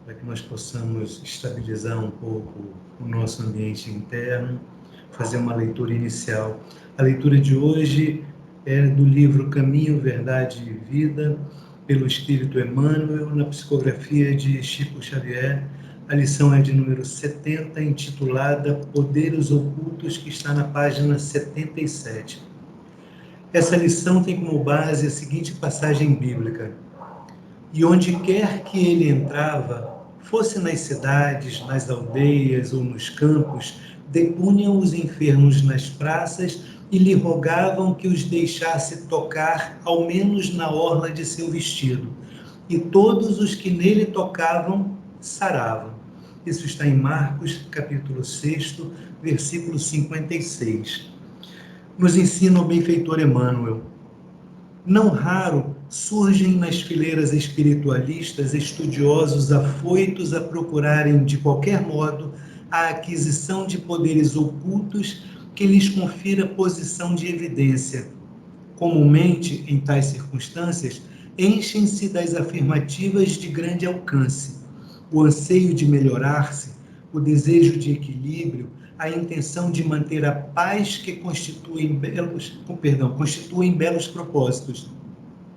para que nós possamos estabilizar um pouco o nosso ambiente interno, fazer uma leitura inicial. A leitura de hoje é do livro Caminho, Verdade e Vida, pelo Espírito Emmanuel, na psicografia de Chico Xavier. A lição é de número 70, intitulada Poderes Ocultos, que está na página 77. Essa lição tem como base a seguinte passagem bíblica: e onde quer que ele entrava, fosse nas cidades, nas aldeias ou nos campos, depunham os enfermos nas praças e lhe rogavam que os deixasse tocar, ao menos na orla de seu vestido. E todos os que nele tocavam, saravam. Isso está em Marcos, capítulo 6, versículo 56. Nos ensina o benfeitor Emmanuel. Não raro surgem nas fileiras espiritualistas estudiosos afoitos a procurarem, de qualquer modo, a aquisição de poderes ocultos que lhes confira posição de evidência. Comumente, em tais circunstâncias, enchem-se das afirmativas de grande alcance. O anseio de melhorar-se, o desejo de equilíbrio, a intenção de manter a paz que constituem belos propósitos.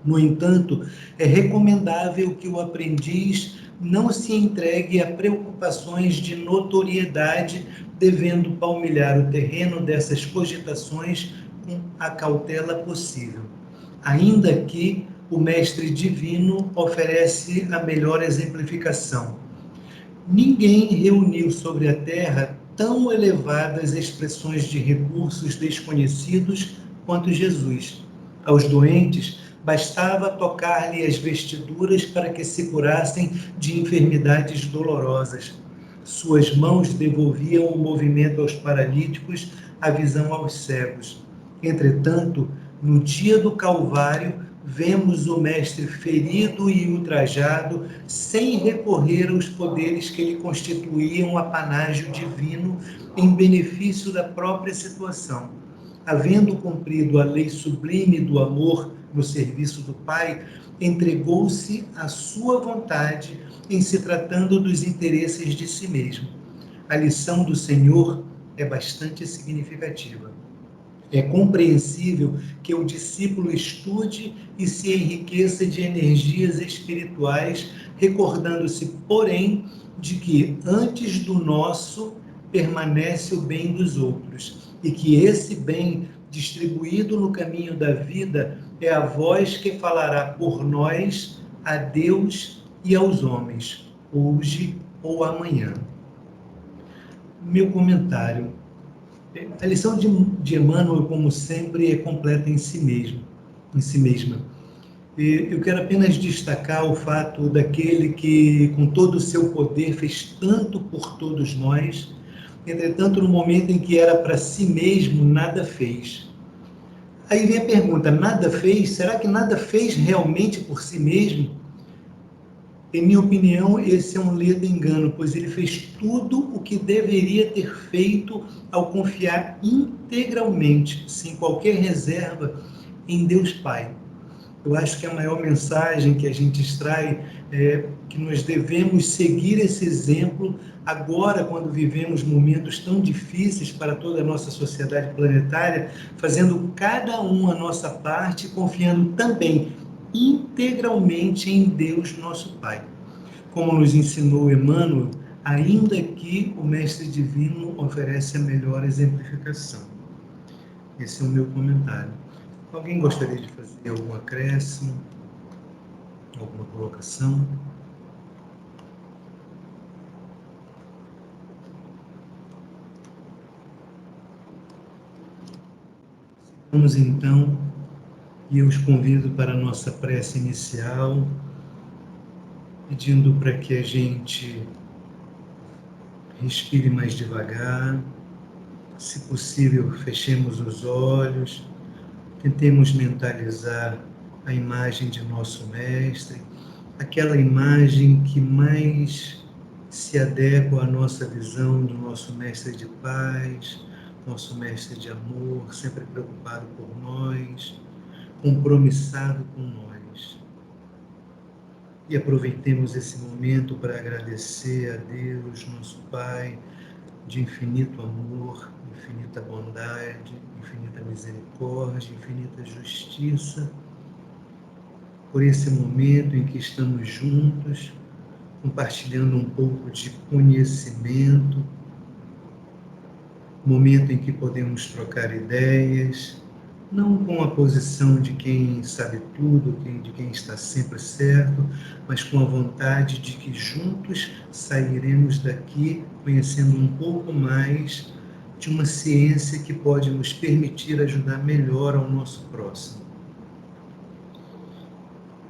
No entanto, é recomendável que o aprendiz não se entregue a preocupações de notoriedade, devendo palmilhar o terreno dessas cogitações com a cautela possível. Ainda que o Mestre Divino oferece a melhor exemplificação. Ninguém reuniu sobre a terra tão elevadas expressões de recursos desconhecidos quanto Jesus. Aos doentes, bastava tocar-lhe as vestiduras para que se curassem de enfermidades dolorosas. Suas mãos devolviam o movimento aos paralíticos, a visão aos cegos. Entretanto, no dia do Calvário, vemos o Mestre ferido e ultrajado, sem recorrer aos poderes que lhe constituíam apanágio divino em benefício da própria situação. Havendo cumprido a lei sublime do amor no serviço do Pai, entregou-se à sua vontade em se tratando dos interesses de si mesmo. A lição do Senhor é bastante significativa. É compreensível que o discípulo estude e se enriqueça de energias espirituais, recordando-se, porém, de que antes do nosso permanece o bem dos outros, e que esse bem distribuído no caminho da vida é a voz que falará por nós a Deus e aos homens, hoje ou amanhã. Meu comentário. A lição de Emmanuel, como sempre, é completa em si mesma. Eu quero apenas destacar o fato daquele que, com todo o seu poder, fez tanto por todos nós, entretanto, no momento em que era para si mesmo, nada fez. Aí vem a pergunta, nada fez? Será que nada fez realmente por si mesmo? Em minha opinião, esse é um ledo engano, pois ele fez tudo o que deveria ter feito ao confiar integralmente, sem qualquer reserva, em Deus Pai. Eu acho que a maior mensagem que a gente extrai é que nós devemos seguir esse exemplo agora, quando vivemos momentos tão difíceis para toda a nossa sociedade planetária, fazendo cada um a nossa parte, confiando também integralmente em Deus, nosso Pai. Como nos ensinou Emmanuel, ainda que o Mestre Divino oferece a melhor exemplificação. Esse é o meu comentário. Alguém gostaria de fazer algum acréscimo? Alguma colocação? Vamos então, e eu os convido para a nossa prece inicial, pedindo para que a gente respire mais devagar, se possível, fechemos os olhos, tentemos mentalizar a imagem de nosso Mestre, aquela imagem que mais se adequa à nossa visão do nosso Mestre de paz, nosso Mestre de amor, sempre preocupado por nós, compromissado com nós. E aproveitemos esse momento para agradecer a Deus, nosso Pai, de infinito amor, infinita bondade, infinita misericórdia, infinita justiça, por esse momento em que estamos juntos, compartilhando um pouco de conhecimento, momento em que podemos trocar ideias, não com a posição de quem sabe tudo, de quem está sempre certo, mas com a vontade de que juntos sairemos daqui conhecendo um pouco mais de uma ciência que pode nos permitir ajudar melhor ao nosso próximo.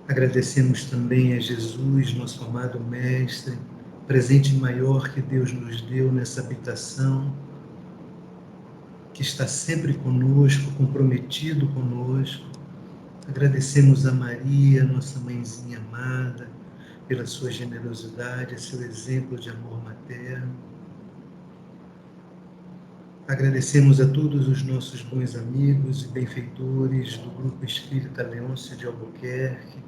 Agradecemos também a Jesus, nosso amado Mestre, presente maior que Deus nos deu nessa habitação, que está sempre conosco, comprometido conosco. Agradecemos a Maria, nossa mãezinha amada, pela sua generosidade, seu exemplo de amor materno. Agradecemos a todos os nossos bons amigos e benfeitores do Grupo Espírita Leôncio de Albuquerque,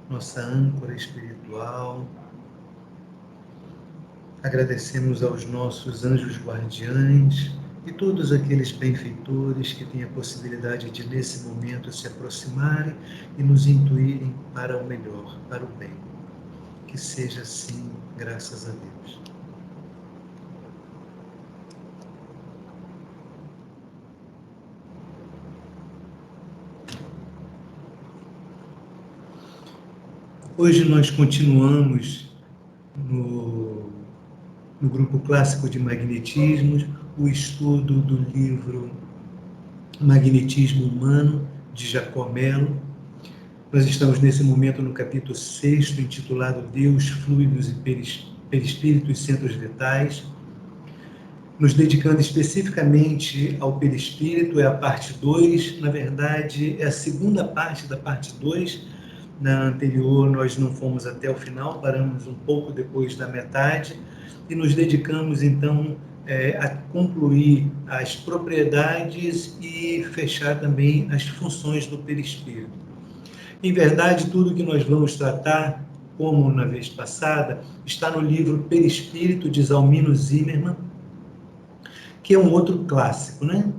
nossa âncora espiritual. Agradecemos aos nossos anjos guardiães e todos aqueles benfeitores que têm a possibilidade de, nesse momento, se aproximarem e nos intuírem para o melhor, para o bem. Que seja assim, graças a Deus. Hoje nós continuamos no Grupo Clássico de Magnetismos, o estudo do livro Magnetismo Humano, de Jacó Mello. Nós estamos nesse momento no capítulo 6, intitulado Deus, Fluidos e Perispíritos Centros Vitais, nos dedicando especificamente ao perispírito, é a parte 2, na verdade é a segunda parte da parte 2. Na anterior nós não fomos até o final, paramos um pouco depois da metade e nos dedicamos então a concluir as propriedades e fechar também as funções do perispírito. Em verdade, tudo que nós vamos tratar, como na vez passada, está no livro Perispírito, de Zalmino Zimmermann, que é um outro clássico, né?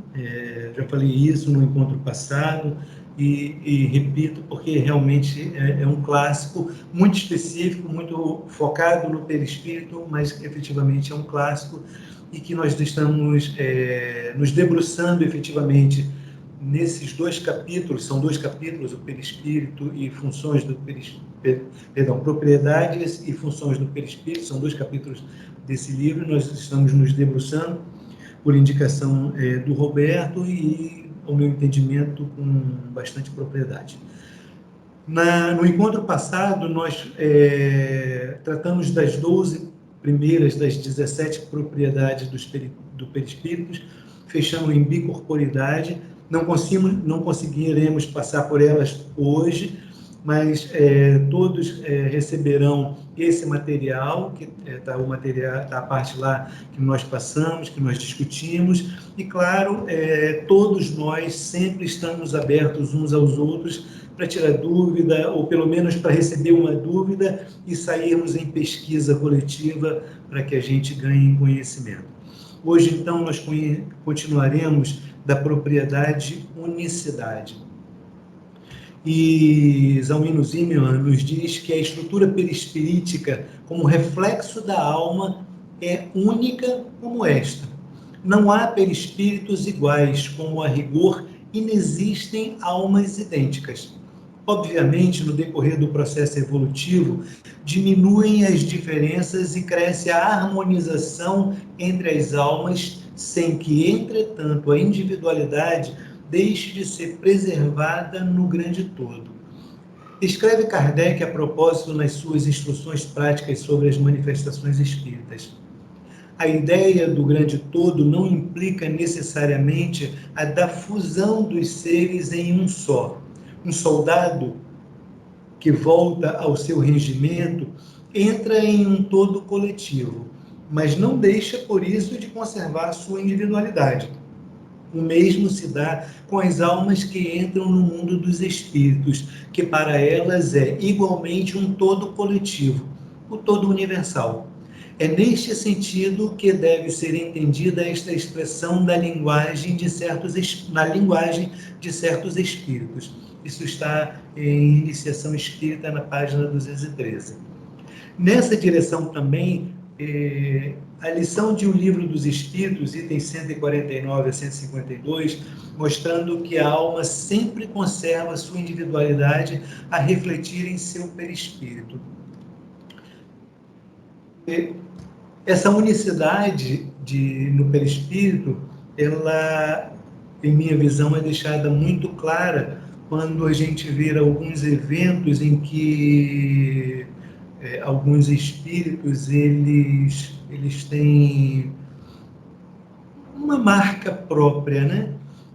Já falei isso no encontro passado e repito, porque realmente é um clássico muito específico, muito focado no perispírito, mas efetivamente é um clássico e que nós estamos nos debruçando efetivamente nesses dois capítulos. São dois capítulos, o perispírito e funções do perispírito, propriedades e funções do perispírito, são dois capítulos desse livro. Nós estamos nos debruçando por indicação do Roberto e, ao meu entendimento, com bastante propriedade. No encontro passado, nós tratamos das 12 primeiras das 17 propriedades do perispírito, fechando em bicorporidade. Não conseguiremos passar por elas hoje, mas todos receberão esse material, que está a parte lá que nós passamos, que nós discutimos, e claro, todos nós sempre estamos abertos uns aos outros para tirar dúvida, ou pelo menos para receber uma dúvida e sairmos em pesquisa coletiva para que a gente ganhe conhecimento. Hoje, então, nós continuaremos da propriedade unicidade. E Zalmino Zimmermann nos diz que a estrutura perispirítica, como reflexo da alma, é única como esta. Não há perispíritos iguais, como a rigor inexistem almas idênticas. Obviamente, no decorrer do processo evolutivo, diminuem as diferenças e cresce a harmonização entre as almas, sem que, entretanto, a individualidade deixe de ser preservada no grande todo. Escreve Kardec a propósito nas suas instruções práticas sobre as manifestações espíritas. A ideia do grande todo não implica necessariamente a da fusão dos seres em um só. Um soldado que volta ao seu regimento entra em um todo coletivo, mas não deixa por isso de conservar sua individualidade. O mesmo se dá com as almas que entram no mundo dos espíritos, que para elas é igualmente um todo coletivo, o todo universal. É neste sentido que deve ser entendida esta expressão da linguagem na linguagem de certos espíritos. Isso está em Iniciação Espírita, na página 213. Nessa direção também, a lição de O Livro dos Espíritos, itens 149 a 152, mostrando que a alma sempre conserva sua individualidade a refletir em seu perispírito. Essa unicidade no perispírito, ela, em minha visão, é deixada muito clara quando a gente vê alguns eventos em que alguns espíritos eles têm uma marca própria, né,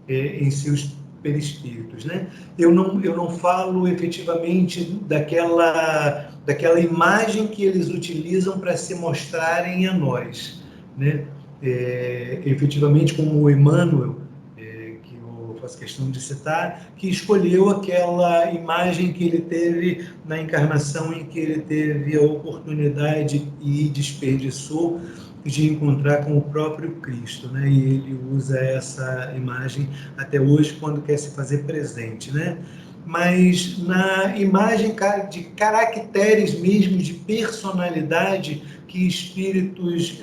em seus perispíritos, né? Eu não falo efetivamente daquela imagem que eles utilizam para se mostrarem a nós, né? Efetivamente, como o Emmanuel, que eu faço questão de citar, que escolheu aquela imagem que ele teve na encarnação em que ele teve a oportunidade e desperdiçou de encontrar com o próprio Cristo, né? E ele usa essa imagem até hoje quando quer se fazer presente, né? Mas na imagem de caracteres mesmo, de personalidade, que espíritos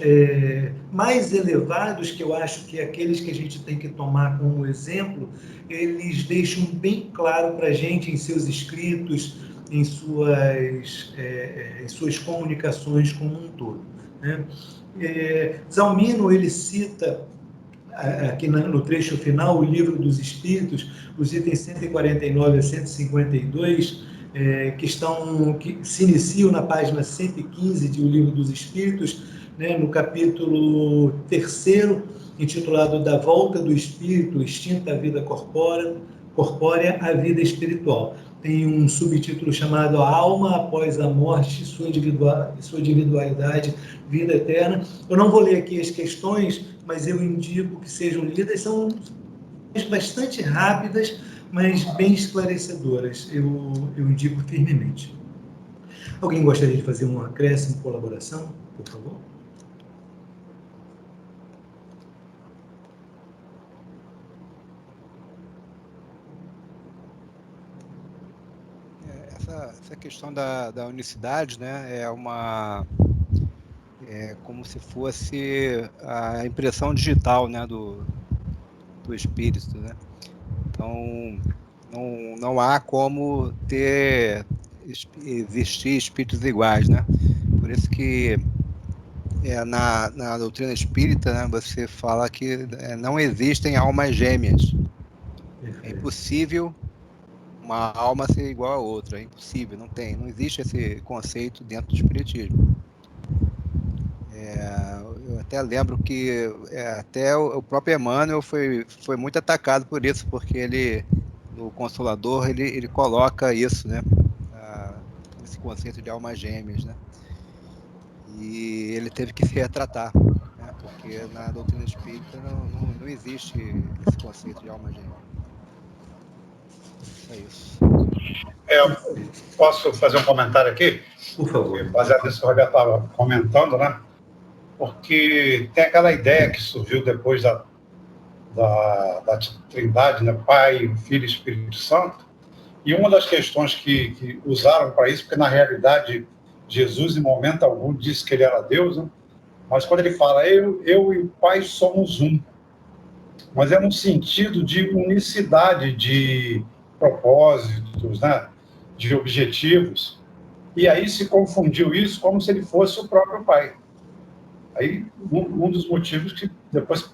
mais elevados, que eu acho que aqueles que a gente tem que tomar como exemplo, eles deixam bem claro para a gente em seus escritos, em suas comunicações como um todo, né? Zalmino, ele cita aqui no trecho final, o Livro dos Espíritos, os itens 149 a 152, que se iniciam na página 115 de O Livro dos Espíritos, né, no capítulo 3º, intitulado Da Volta do Espírito, Extinta a Vida Corpórea à Vida Espiritual. Tem um subtítulo chamado A Alma Após a Morte, Sua Individualidade, Vida Eterna. Eu não vou ler aqui as questões, mas eu indico que sejam lidas. São bastante rápidas, mas bem esclarecedoras. Eu indico firmemente. Alguém gostaria de fazer um acréscimo, colaboração, por favor? Essa questão da unicidade, né, é como se fosse a impressão digital, né, do espírito, né? Então, não há como existir espíritos iguais, né? Por isso que na doutrina espírita, né, você fala que não existem almas gêmeas. É impossível uma alma ser igual a outra, é impossível, não existe esse conceito dentro do espiritismo. Eu até lembro que até o próprio Emmanuel foi muito atacado por isso, porque ele, no Consolador, ele coloca isso, né, esse conceito de almas gêmeas, né, e ele teve que se retratar, né, porque na doutrina espírita não existe esse conceito de alma gêmea. É isso. Eu posso fazer um comentário aqui? Por favor. Baseado nisso que o Roberto estava comentando, né? Porque tem aquela ideia que surgiu depois da Trindade, né? Pai, Filho e Espírito Santo. E uma das questões que usaram para isso, porque na realidade Jesus, em momento algum, disse que ele era Deus, né? Mas quando ele fala, eu e o Pai somos um. Mas é no sentido de unicidade de propósitos, né? De objetivos. E aí se confundiu isso como se ele fosse o próprio Pai. Aí um dos motivos que depois...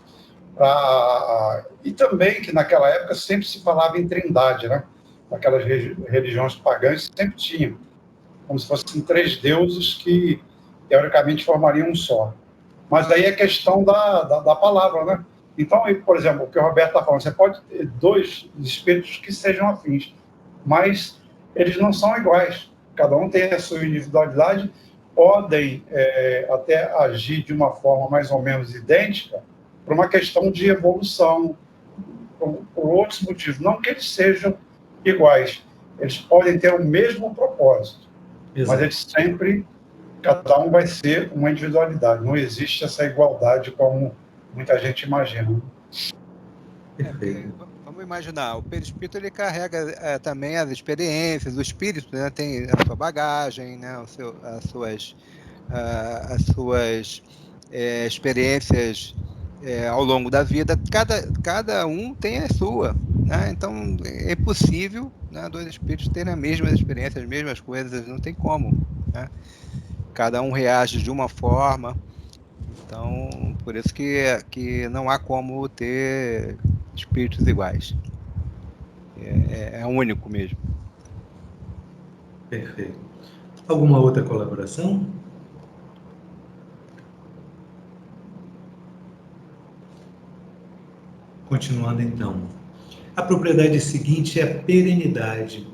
e também que naquela época sempre se falava em trindade, né? Naquelas religiões pagãs sempre tinham, como se fossem 3 deuses que teoricamente formariam um só. Mas daí é questão da palavra, né? Então, por exemplo, o que o Roberto está falando, você pode ter 2 espíritos que sejam afins, mas eles não são iguais. Cada um tem a sua individualidade, podem até agir de uma forma mais ou menos idêntica, por uma questão de evolução, por outros motivos. Não que eles sejam iguais, eles podem ter o mesmo propósito, mas eles sempre, cada um vai ser uma individualidade. Não existe essa igualdade como muita gente imagina. Vamos imaginar, o perispírito ele carrega também as experiências, o espírito, né, tem a sua bagagem, né, as suas experiências ao longo da vida. Cada um tem a sua, né? Então é impossível, né, dois espíritos terem as mesmas experiências, as mesmas coisas, não tem como, né? Cada um reage de uma forma. Então, por isso que não há como ter espíritos iguais. É único mesmo. Perfeito. Alguma outra colaboração? Continuando então. A propriedade seguinte é a perenidade.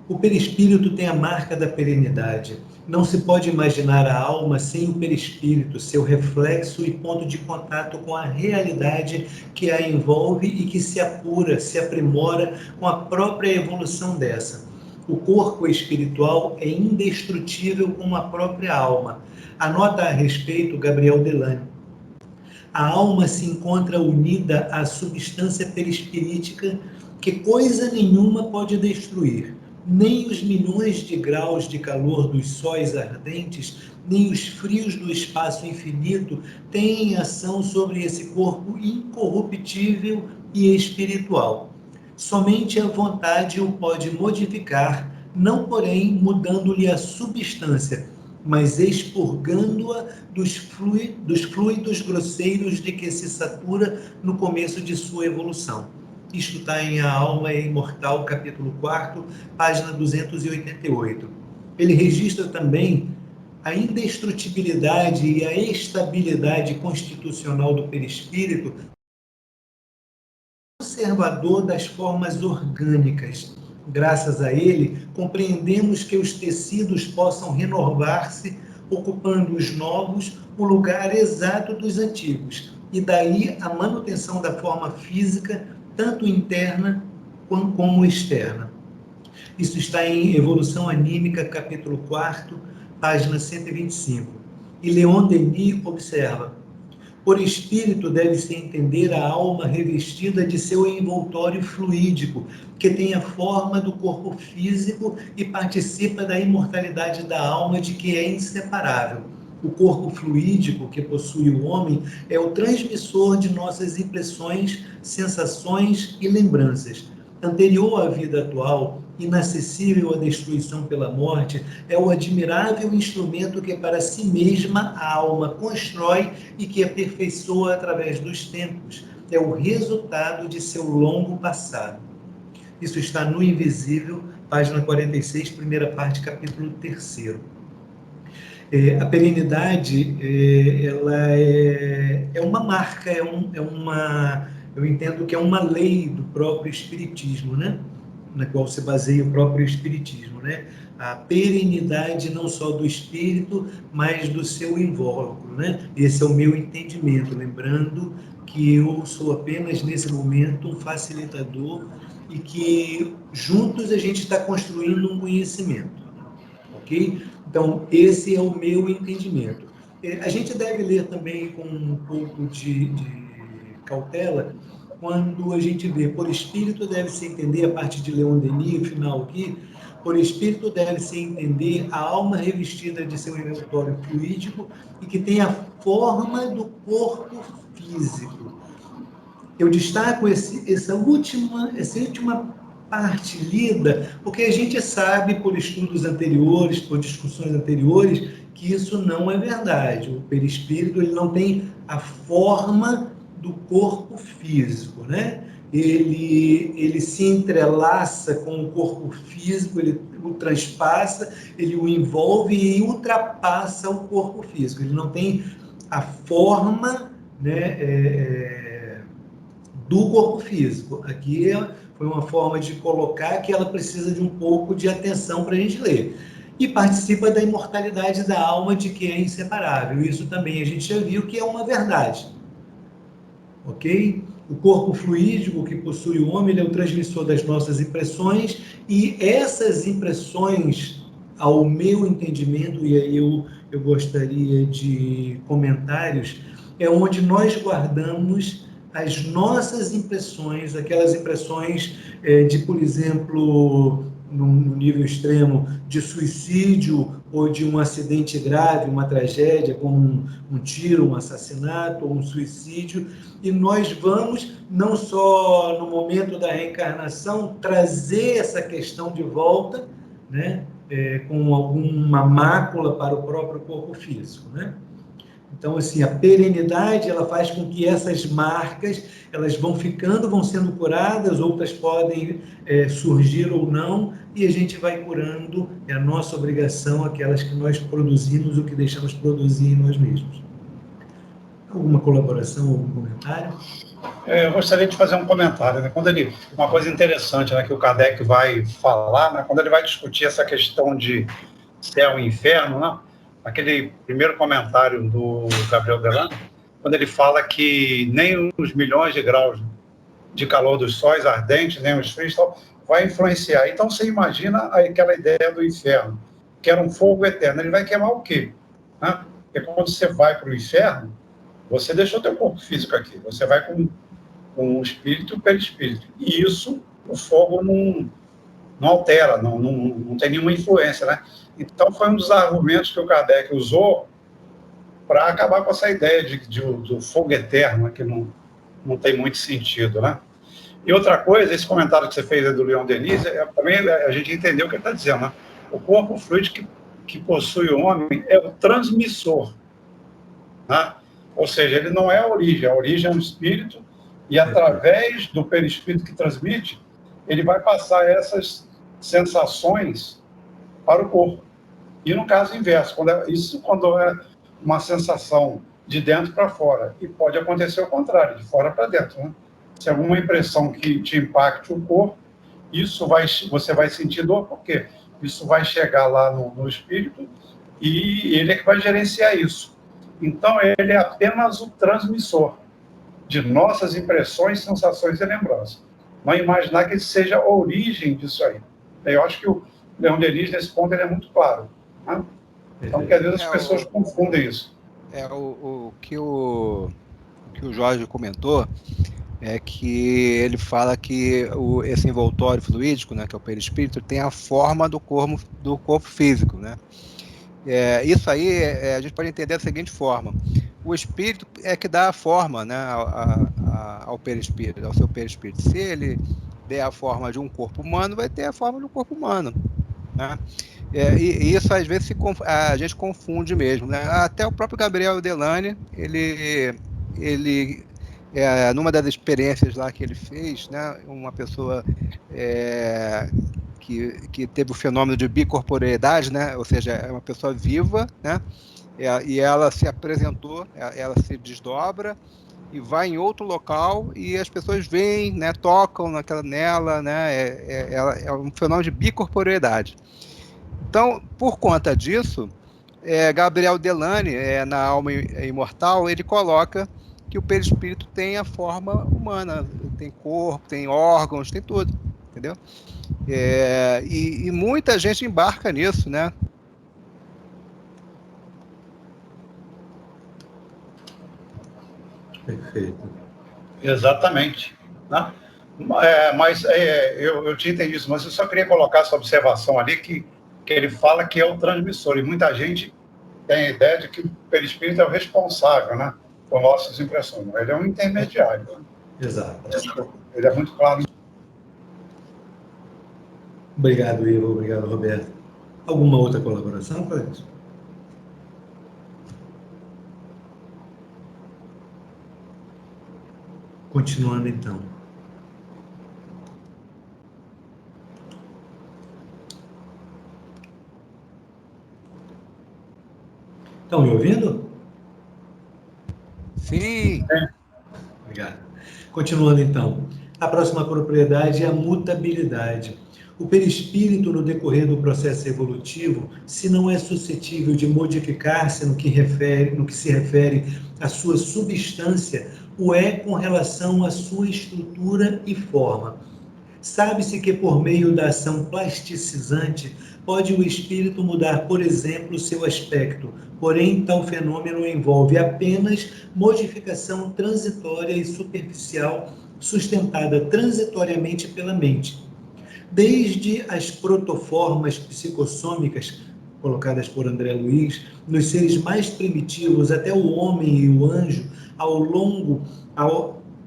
O perispírito tem a marca da perenidade. Não se pode imaginar a alma sem o perispírito, seu reflexo e ponto de contato com a realidade que a envolve e que se apura, se aprimora com a própria evolução dessa. O corpo espiritual é indestrutível como a própria alma. Anota a respeito Gabriel Delane. A alma se encontra unida à substância perispirítica que coisa nenhuma pode destruir. Nem os milhões de graus de calor dos sóis ardentes, nem os frios do espaço infinito têm ação sobre esse corpo incorruptível e espiritual. Somente a vontade o pode modificar, não porém mudando-lhe a substância, mas expurgando-a dos fluidos grosseiros de que se satura no começo de sua evolução. Isto está em A Alma é Imortal, capítulo 4, página 288. Ele registra também a indestrutibilidade e a estabilidade constitucional do perispírito, conservador das formas orgânicas. Graças a ele, compreendemos que os tecidos possam renovar-se, ocupando os novos o lugar exato dos antigos, e daí a manutenção da forma física, tanto interna como externa. Isso está em Evolução Anímica, capítulo 4, página 125. E Leon Denis observa: por espírito deve-se entender a alma revestida de seu envoltório fluídico, que tem a forma do corpo físico e participa da imortalidade da alma, de que é inseparável. O corpo fluídico que possui o homem é o transmissor de nossas impressões, sensações e lembranças. Anterior à vida atual, inacessível à destruição pela morte, é o admirável instrumento que para si mesma a alma constrói e que aperfeiçoa através dos tempos. É o resultado de seu longo passado. Isso está no Invisível, página 46, primeira parte, capítulo 3º. A perenidade, ela é uma marca, eu entendo que é uma lei do próprio espiritismo, né? Na qual se baseia o próprio espiritismo, né? A perenidade não só do espírito, mas do seu invólucro, né? Esse é o meu entendimento, lembrando que eu sou apenas, nesse momento, um facilitador e que juntos a gente está construindo um conhecimento, ok? Então, esse é o meu entendimento. A gente deve ler também com um pouco de cautela, quando a gente vê, por espírito deve-se entender, a parte de Leon Denis, o final aqui, por espírito deve-se entender a alma revestida de seu envoltório fluídico e que tem a forma do corpo físico. Eu destaco essa última parte lida, porque a gente sabe, por estudos anteriores, por discussões anteriores, que isso não é verdade. O perispírito ele não tem a forma do corpo físico, né? Ele se entrelaça com o corpo físico, ele o transpassa, ele o envolve e ultrapassa o corpo físico. Ele não tem a forma, né, do corpo físico. Aqui foi uma forma de colocar que ela precisa de um pouco de atenção para a gente ler. E participa da imortalidade da alma, de que é inseparável. Isso também a gente já viu que é uma verdade. Ok? O corpo fluídico que possui o homem, ele é o transmissor das nossas impressões, e essas impressões, ao meu entendimento, e aí eu gostaria de comentários, é onde nós guardamos as nossas impressões, aquelas impressões de, por exemplo, no nível extremo, de suicídio ou de um acidente grave, uma tragédia, como um tiro, um assassinato ou um suicídio, e nós vamos, não só no momento da reencarnação, trazer essa questão de volta, né, com alguma mácula para o próprio corpo físico, né? Então, assim, a perenidade, ela faz com que essas marcas, elas vão ficando, vão sendo curadas, outras podem surgir ou não, e a gente vai curando, é a nossa obrigação, aquelas que nós produzimos, o que deixamos produzir em nós mesmos. Alguma colaboração, algum comentário? Eu gostaria de fazer um comentário, né? Uma coisa interessante, né, que o Kardec vai falar, né, quando ele vai discutir essa questão de céu e inferno, né, aquele primeiro comentário do Gabriel Delano, quando ele fala que nem os milhões de graus de calor dos sóis ardentes, nem os frios, vai influenciar. Então, você imagina aquela ideia do inferno, que era um fogo eterno. Ele vai queimar o quê? Né? Porque quando você vai para o inferno, você deixou teu corpo físico aqui, você vai com o espírito e o perispírito. E isso, o fogo não altera, não tem nenhuma influência, né? Então, foi um dos argumentos que o Kardec usou para acabar com essa ideia do fogo eterno, né, que não tem muito sentido, né? E outra coisa, esse comentário que você fez aí do Leon Denis, também a gente entendeu o que ele está dizendo, né? O corpo fluido que possui o homem é o transmissor, né? Ou seja, ele não é a origem é um espírito, e através do perispírito que transmite, ele vai passar essas sensações para o corpo. E no caso inverso, quando é uma sensação de dentro para fora, e pode acontecer o contrário, de fora para dentro, né? Se alguma impressão que te impacte o corpo, você vai sentir dor, porque isso vai chegar lá no espírito e ele é que vai gerenciar isso. Então, ele é apenas o transmissor de nossas impressões, sensações e lembranças. Não imaginar que ele seja a origem disso aí. Eu acho que o Leon Denis, nesse ponto, ele é muito claro, né? Então, porque às vezes as pessoas confundem isso. O que o Jorge comentou é que ele fala que esse envoltório fluídico, né, que é o perispírito, tem a forma do corpo físico, né? Isso aí a gente pode entender da seguinte forma: o espírito é que dá a forma, né, ao perispírito, ao seu perispírito. Se ele der a forma de um corpo humano, vai ter a forma de um corpo humano, né? E isso às vezes a gente confunde mesmo, né? Até o próprio Gabriel Delane, ele numa das experiências lá que ele fez, né, uma pessoa que teve o fenômeno de bicorporeidade, né, ou seja, é uma pessoa viva, né, e ela se apresentou, ela se desdobra e vai em outro local e as pessoas vêm, né, tocam nela, né, é um fenômeno de bicorporeidade. Então, por conta disso, Gabriel Delane, na Alma Imortal, ele coloca que o perispírito tem a forma humana, tem corpo, tem órgãos, tem tudo, entendeu? E muita gente embarca nisso, né? Perfeito. Exatamente, né? Mas eu tinha entendido isso, mas eu só queria colocar essa observação ali, que ele fala que é o transmissor, e muita gente tem a ideia de que o perispírito é o responsável, né, por nossas impressões. Ele é um intermediário. Né? Exato. Ele é muito claro. Obrigado, Ivo. Obrigado, Roberto. Alguma outra colaboração, Cláudio? Continuando, então. Estão me ouvindo? Sim. Obrigado. Continuando, então. A próxima propriedade é a mutabilidade. O perispírito, no decorrer do processo evolutivo, se não é suscetível de modificar-se no que se refere à sua substância, o é com relação à sua estrutura e forma. Sabe-se que por meio da ação plasticizante pode o espírito mudar, por exemplo, seu aspecto, porém tal fenômeno envolve apenas modificação transitória e superficial, sustentada transitoriamente pela mente. Desde as protoformas psicossômicas, colocadas por André Luiz, nos seres mais primitivos, até o homem e o anjo,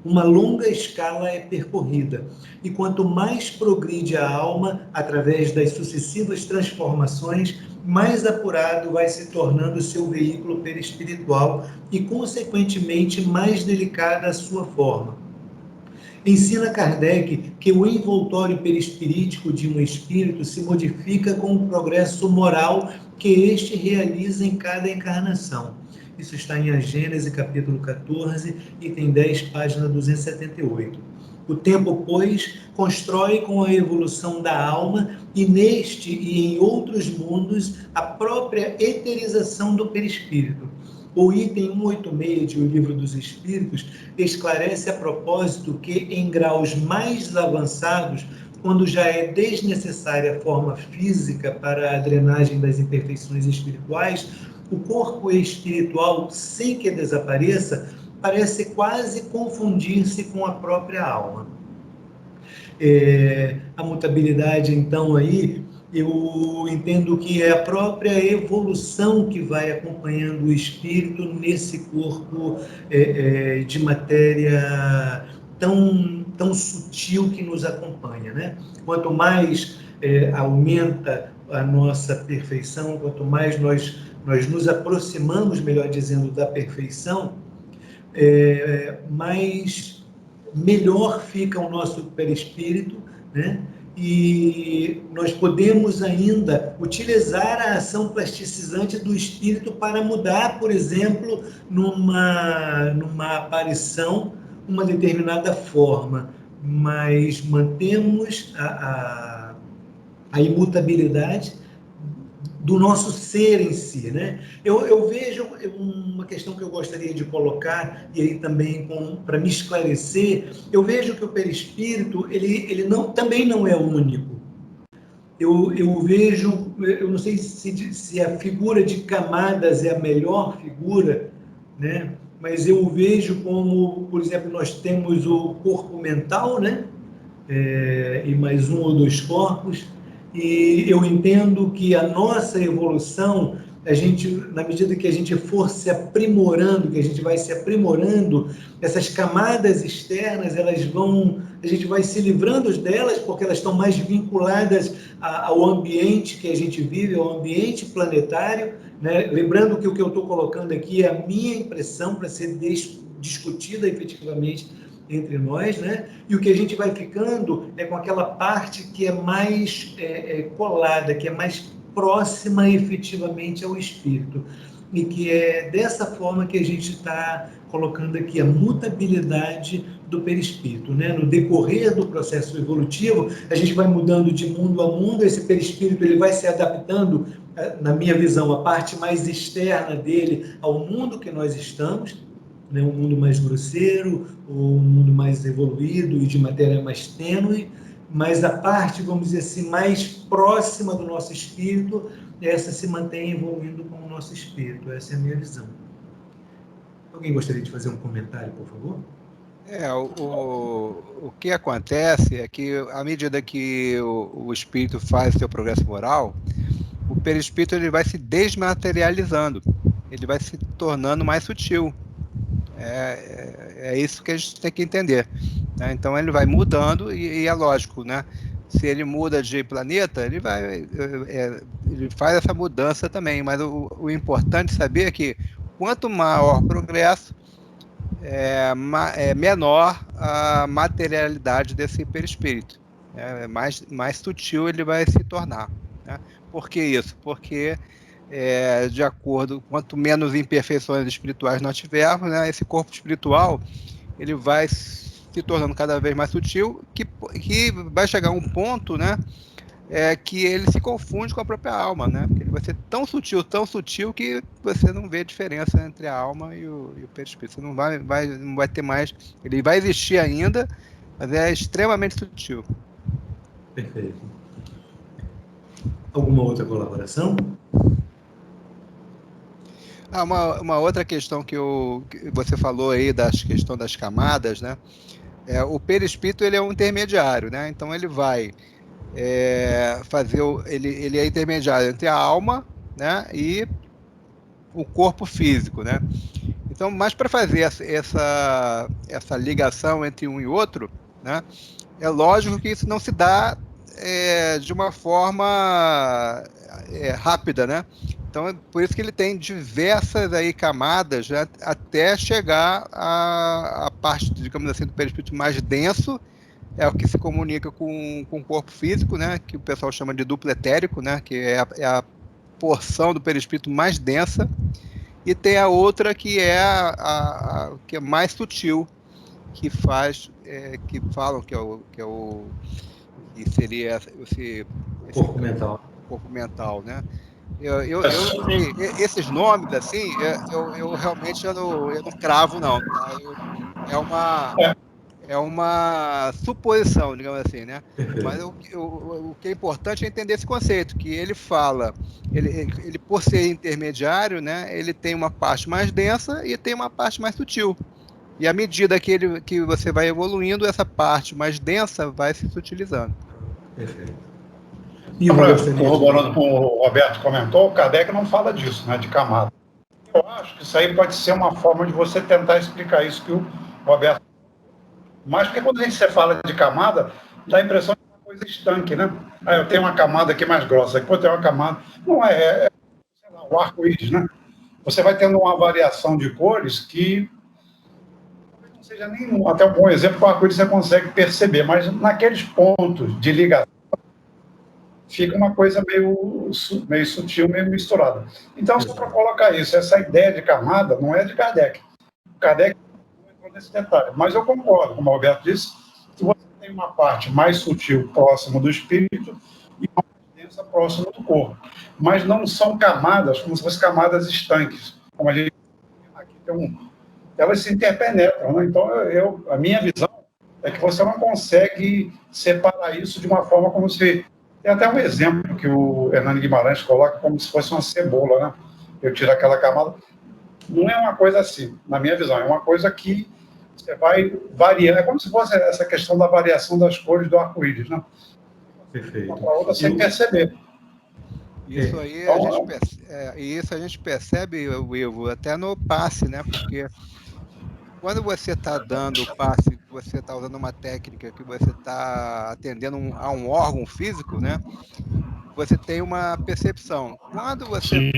uma longa escala é percorrida. E quanto mais progride a alma, através das sucessivas transformações, mais apurado vai se tornando seu veículo perispiritual e, consequentemente, mais delicada a sua forma. Ensina Kardec que o envoltório perispirítico de um espírito se modifica com o progresso moral que este realiza em cada encarnação. Isso está em A Gênese, capítulo 14, item 10, página 278. O tempo, pois, constrói com a evolução da alma e neste e em outros mundos a própria eterização do perispírito. O item 186 de O Livro dos Espíritos esclarece a propósito que, em graus mais avançados, quando já é desnecessária a forma física para a drenagem das imperfeições espirituais, o corpo espiritual, sem que desapareça, parece quase confundir-se com a própria alma. A mutabilidade, então, aí, eu entendo que é a própria evolução que vai acompanhando o espírito nesse corpo de matéria tão sutil que nos acompanha, né? Quanto mais aumenta a nossa perfeição, quanto mais nós nos aproximamos, melhor dizendo, da perfeição, melhor fica o nosso perispírito, né? E nós podemos ainda utilizar a ação plasticizante do espírito para mudar, por exemplo, numa aparição, uma determinada forma, mas mantemos a imutabilidade do nosso ser em si, né? Eu vejo uma questão que eu gostaria de colocar, e aí também para me esclarecer, eu vejo que o perispírito, ele também não é único. Eu vejo, eu não sei se a figura de camadas é a melhor figura, né? Mas eu vejo como, por exemplo, nós temos o corpo mental, né? E mais um ou dois corpos, e eu entendo que a nossa evolução, na medida que a gente for se aprimorando, que a gente vai se aprimorando, essas camadas externas, a gente vai se livrando delas, porque elas estão mais vinculadas ao ambiente que a gente vive, ao ambiente planetário, né? Lembrando que o que eu estou colocando aqui é a minha impressão para ser discutida efetivamente entre nós, né? E o que a gente vai ficando é com aquela parte que é mais colada, que é mais próxima efetivamente ao espírito. E que é dessa forma que a gente está colocando aqui a mutabilidade do perispírito, né? No decorrer do processo evolutivo, a gente vai mudando de mundo a mundo, esse perispírito ele vai se adaptando, na minha visão, a parte mais externa dele ao mundo que nós estamos, né, um mundo mais grosseiro, ou um mundo mais evoluído e de matéria mais tênue, mas a parte, vamos dizer assim, mais próxima do nosso espírito, essa se mantém evoluindo com o nosso espírito. Essa é a minha visão. Alguém gostaria de fazer um comentário, por favor? O que acontece é que, à medida que o espírito faz seu progresso moral, o perispírito ele vai se desmaterializando, ele vai se tornando mais sutil. É isso que a gente tem que entender, né? Então ele vai mudando e é lógico, né? Se ele muda de planeta, ele faz essa mudança também, mas o importante saber é que quanto maior o progresso, menor a materialidade desse perispírito, mais sutil ele vai se tornar, né? Por que isso? Porque de acordo, quanto menos imperfeições espirituais nós tivermos, né, esse corpo espiritual ele vai se tornando cada vez mais sutil, que vai chegar a um ponto, né, é que ele se confunde com a própria alma, né? Porque ele vai ser tão sutil que você não vê a diferença entre a alma e o perispírito. Você não vai ter mais. Ele vai existir ainda, mas é extremamente sutil. Perfeito. Alguma outra colaboração? Uma outra questão que você falou aí questão das camadas, né? O perispírito ele é um intermediário, né? Então ele vai ele é intermediário entre a alma, né, e o corpo físico, né? Então, mas para fazer essa ligação entre um e outro, né, é lógico que isso não se dá de uma forma rápida, né? Então, é por isso que ele tem diversas aí camadas, né, até chegar à parte, digamos assim, do perispírito mais denso, é o que se comunica com o corpo físico, né, que o pessoal chama de duplo etérico, né, que é a porção do perispírito mais densa, e tem a outra que é que é mais sutil, que falam que seria esse Corpo mental. corpo mental, né? Eu não sei, esses nomes assim, eu realmente eu não cravo não, tá? É uma suposição, digamos assim, né? Mas Perfeito. o que é importante é entender esse conceito, que ele fala, ele por ser intermediário, né, ele tem uma parte mais densa e tem uma parte mais sutil. E à medida que você vai evoluindo, essa parte mais densa vai se sutilizando. Perfeito. Ivo, gostaria Corroborando com o Roberto comentou, o Kardec não fala disso, né, de camada. Eu acho que isso aí pode ser uma forma de você tentar explicar isso que o Roberto. Mas porque quando você fala de camada, dá a impressão de uma coisa estanque, né? Ah, eu tenho uma camada aqui mais grossa, aqui eu tenho uma camada. Não é, sei lá, o arco-íris, né? Você vai tendo uma variação de cores que talvez não seja nenhum. Até um bom exemplo, o arco-íris você consegue perceber, mas naqueles pontos de ligação fica uma coisa meio sutil, meio misturada. Então, só para colocar isso, essa ideia de camada não é de Kardec. Kardec não entrou nesse detalhe. Mas eu concordo, como o Alberto disse, que você tem uma parte mais sutil próxima do espírito e uma mais densa próxima do corpo. Mas não são camadas como se fossem camadas estanques. Como a gente aqui tem elas se interpenetram. Né? Então, a minha visão é que você não consegue separar isso de uma forma como se... Tem até um exemplo que o Hernani Guimarães coloca como se fosse uma cebola, né? Eu tiro aquela camada. Não é uma coisa assim, na minha visão. É uma coisa que você vai variando. É como se fosse essa questão da variação das cores do arco-íris, né? Perfeito. Uma para outra sem perceber. Isso aí a gente percebe, Ivo, até no passe, né? Porque quando você está dando o passe, você está usando uma técnica que você está atendendo a um órgão físico, né? Você tem uma percepção. Quando você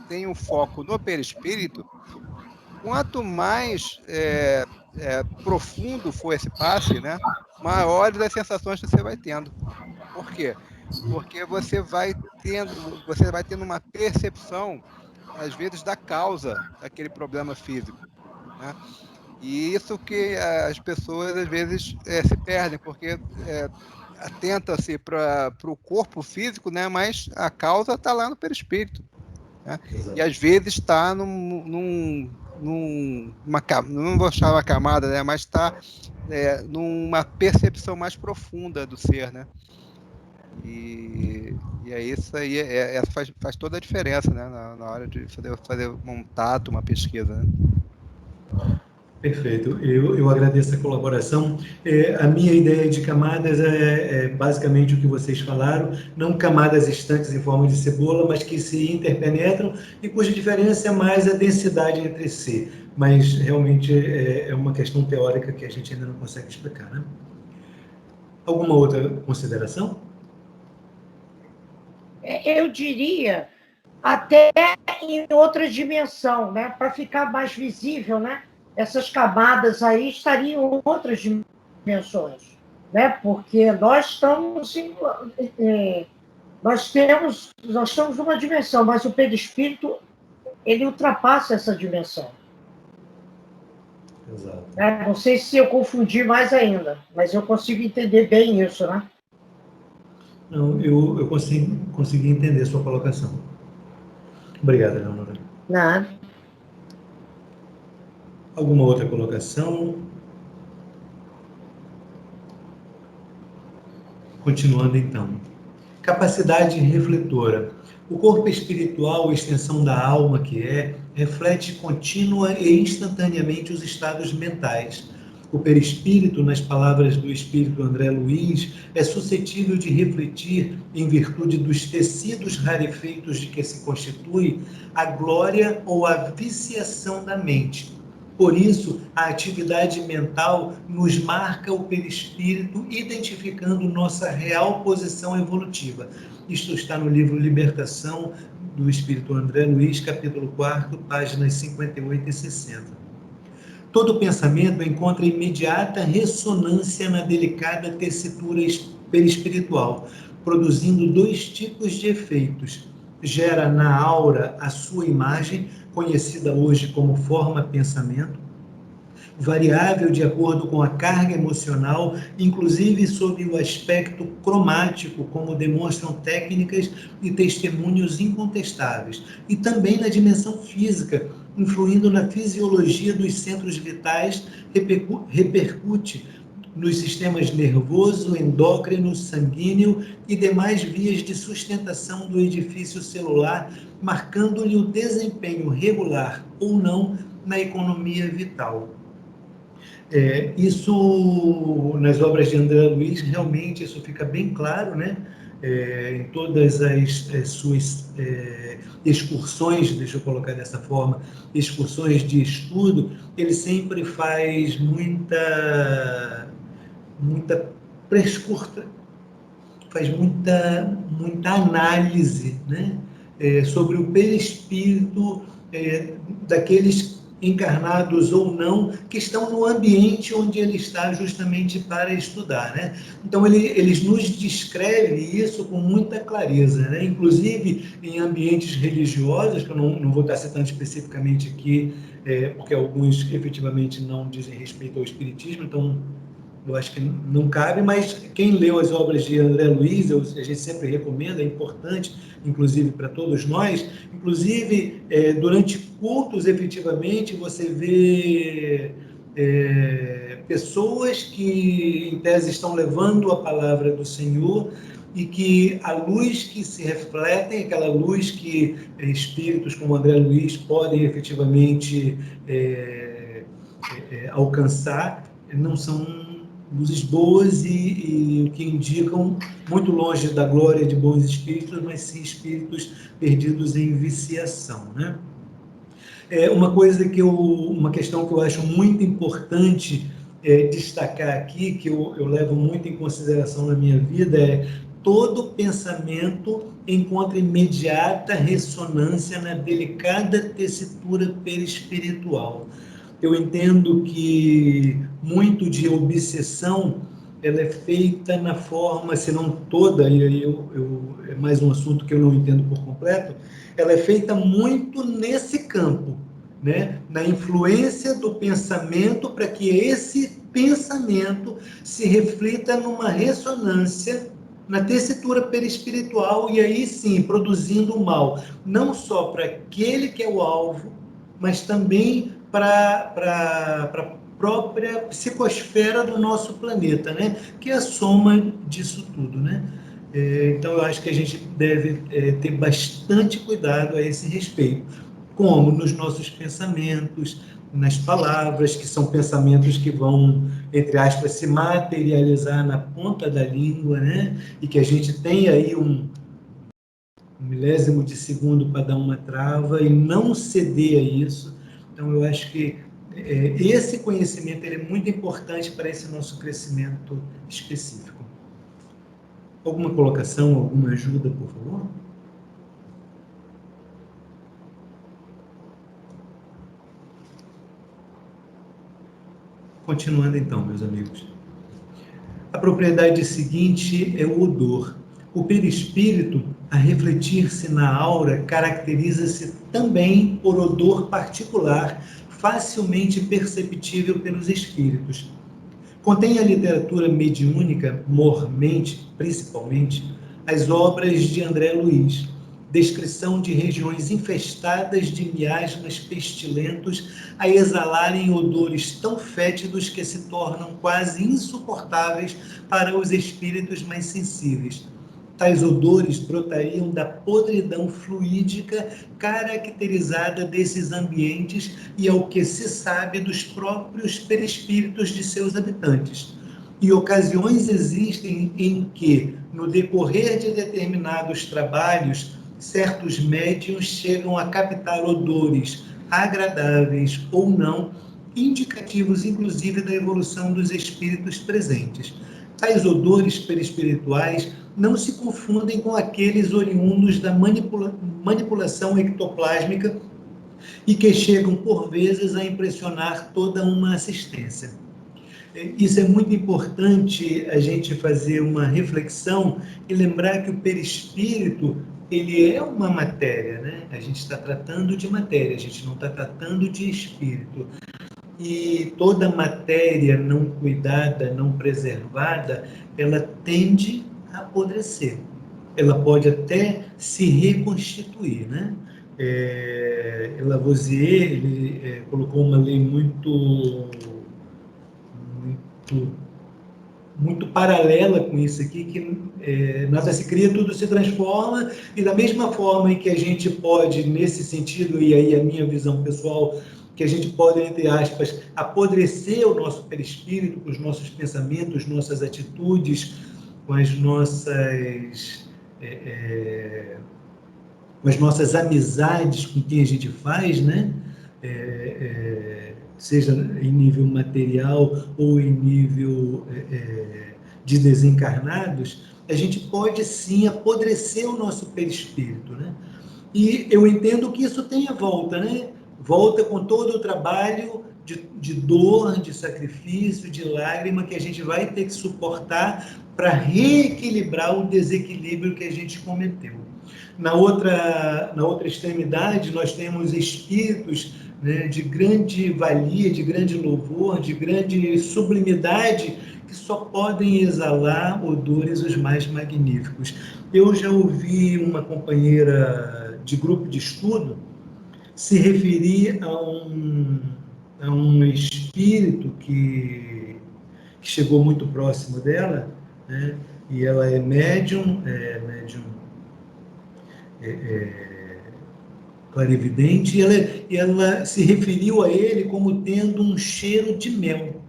tem um foco no perispírito, quanto mais profundo for esse passe, né? Maiores as sensações que você vai tendo. Por quê? Porque você vai tendo uma percepção, às vezes, da causa daquele problema físico, né? E isso que as pessoas, às vezes, se perdem, porque atenta-se para o corpo físico, né? Mas a causa está lá no perispírito. Né? E, às vezes, está não vou chamar camada, né? Mas está numa percepção mais profunda do ser, né? E é isso aí, faz toda a diferença, né? Na hora de fazer um tato, uma pesquisa, né? Perfeito, eu agradeço a colaboração. A minha ideia de camadas é basicamente o que vocês falaram, não camadas estanques em forma de cebola, mas que se interpenetram e cuja diferença é mais a densidade entre si. Mas realmente é uma questão teórica que a gente ainda não consegue explicar, né? Alguma outra consideração? Eu diria até em outra dimensão, né? Para ficar mais visível, né? Essas camadas aí estariam em outras dimensões, né? Porque nós estamos nós estamos numa dimensão, mas o perispírito ele ultrapassa essa dimensão. Exato. Não sei se eu confundi mais ainda, mas eu consigo entender bem isso, né? Não, eu consegui entender a sua colocação. Obrigado, Leonora. Nada. Alguma outra colocação? Continuando, então. Capacidade refletora. O corpo espiritual, a extensão da alma que reflete contínua e instantaneamente os estados mentais. O perispírito, nas palavras do espírito André Luiz, é suscetível de refletir, em virtude dos tecidos rarefeitos de que se constitui, a glória ou a viciação da mente. Por isso, a atividade mental nos marca o perispírito, identificando nossa real posição evolutiva. Isto está no livro Libertação, do espírito André Luiz, capítulo 4, páginas 58 e 60. Todo pensamento encontra imediata ressonância na delicada tessitura perispiritual, produzindo dois tipos de efeitos. Gera na aura a sua imagem, conhecida hoje como forma-pensamento, variável de acordo com a carga emocional, inclusive sob o aspecto cromático, como demonstram técnicas e testemunhos incontestáveis, e também na dimensão física, influindo na fisiologia dos centros vitais, repercute nos sistemas nervoso, endócrino, sanguíneo e demais vias de sustentação do edifício celular, marcando-lhe o desempenho regular ou não na economia vital. Isso, nas obras de André Luiz, realmente isso fica bem claro, né? Em todas as suas excursões, deixa eu colocar dessa forma, excursões de estudo, ele sempre faz muita análise, né? Sobre o perispírito daqueles encarnados ou não, que estão no ambiente onde ele está justamente para estudar, né? Então, eles nos descreve isso com muita clareza, né? Inclusive em ambientes religiosos, que eu não vou estar citando especificamente aqui, porque alguns efetivamente não dizem respeito ao espiritismo, então eu acho que não cabe, mas quem leu as obras de André Luiz, a gente sempre recomenda, é importante, inclusive para todos nós, inclusive durante cultos, efetivamente, você vê pessoas que, em tese, estão levando a palavra do Senhor e que a luz que se refletem, aquela luz que espíritos como André Luiz podem efetivamente alcançar, não são luzes boas e o que indicam muito longe da glória de bons espíritos, mas sim espíritos perdidos em viciação, né? Uma questão que eu acho muito importante destacar aqui, que eu levo muito em consideração na minha vida, todo pensamento encontra imediata ressonância na delicada tessitura perispiritual. Eu entendo que muito de obsessão ela é feita na forma, se não toda, e aí é mais um assunto que eu não entendo por completo, ela é feita muito nesse campo, né? Na influência do pensamento para que esse pensamento se reflita numa ressonância na tessitura perispiritual e aí sim, produzindo o mal, não só para aquele que é o alvo, mas também para a própria psicosfera do nosso planeta, né? Que é a soma disso tudo, né? Então, eu acho que a gente deve ter bastante cuidado a esse respeito, como nos nossos pensamentos, nas palavras, que são pensamentos que vão, entre aspas, se materializar na ponta da língua, né? E que a gente tem aí um milésimo de segundo para dar uma trava e não ceder a isso. Então, eu acho que esse conhecimento ele é muito importante para esse nosso crescimento específico. Alguma colocação, alguma ajuda, por favor? Continuando então, meus amigos. A propriedade seguinte é o odor. O perispírito, a refletir-se na aura, caracteriza-se também por odor particular, facilmente perceptível pelos espíritos. Contém a literatura mediúnica, mormente, principalmente, as obras de André Luiz. Descrição de regiões infestadas de miasmas pestilentos a exalarem odores tão fétidos que se tornam quase insuportáveis para os espíritos mais sensíveis. Tais odores brotariam da podridão fluídica caracterizada desses ambientes e ao que se sabe dos próprios perispíritos de seus habitantes. E ocasiões existem em que, no decorrer de determinados trabalhos, certos médiuns chegam a captar odores agradáveis ou não, indicativos inclusive da evolução dos espíritos presentes. Tais odores perispirituais não se confundem com aqueles oriundos da manipulação ectoplásmica e que chegam, por vezes, a impressionar toda uma assistência. Isso é muito importante a gente fazer uma reflexão e lembrar que o perispírito, ele é uma matéria, né? A gente está tratando de matéria, a gente não está tratando de espírito. E toda matéria não cuidada, não preservada, ela tende a apodrecer. Ela pode até se reconstituir, né? Lavoisier, ele colocou uma lei muito paralela com isso aqui, que nada se cria, tudo se transforma, e da mesma forma em que a gente pode, nesse sentido, e aí a minha visão pessoal, que a gente pode, entre aspas, apodrecer o nosso perispírito com os nossos pensamentos, nossas atitudes, com as nossas amizades com quem a gente faz, né? Seja em nível material ou em nível de desencarnados, a gente pode sim apodrecer o nosso perispírito, né? E eu entendo que isso tem a volta, né? Volta com todo o trabalho de dor, de sacrifício, de lágrima que a gente vai ter que suportar para reequilibrar o desequilíbrio que a gente cometeu. Na outra extremidade, nós temos espíritos, né, de grande valia, de grande louvor, de grande sublimidade, que só podem exalar odores os mais magníficos. Eu já ouvi uma companheira de grupo de estudo se referir a um espírito que chegou muito próximo dela, né, e ela é médium clarividente, e ela se referiu a ele como tendo um cheiro de mel,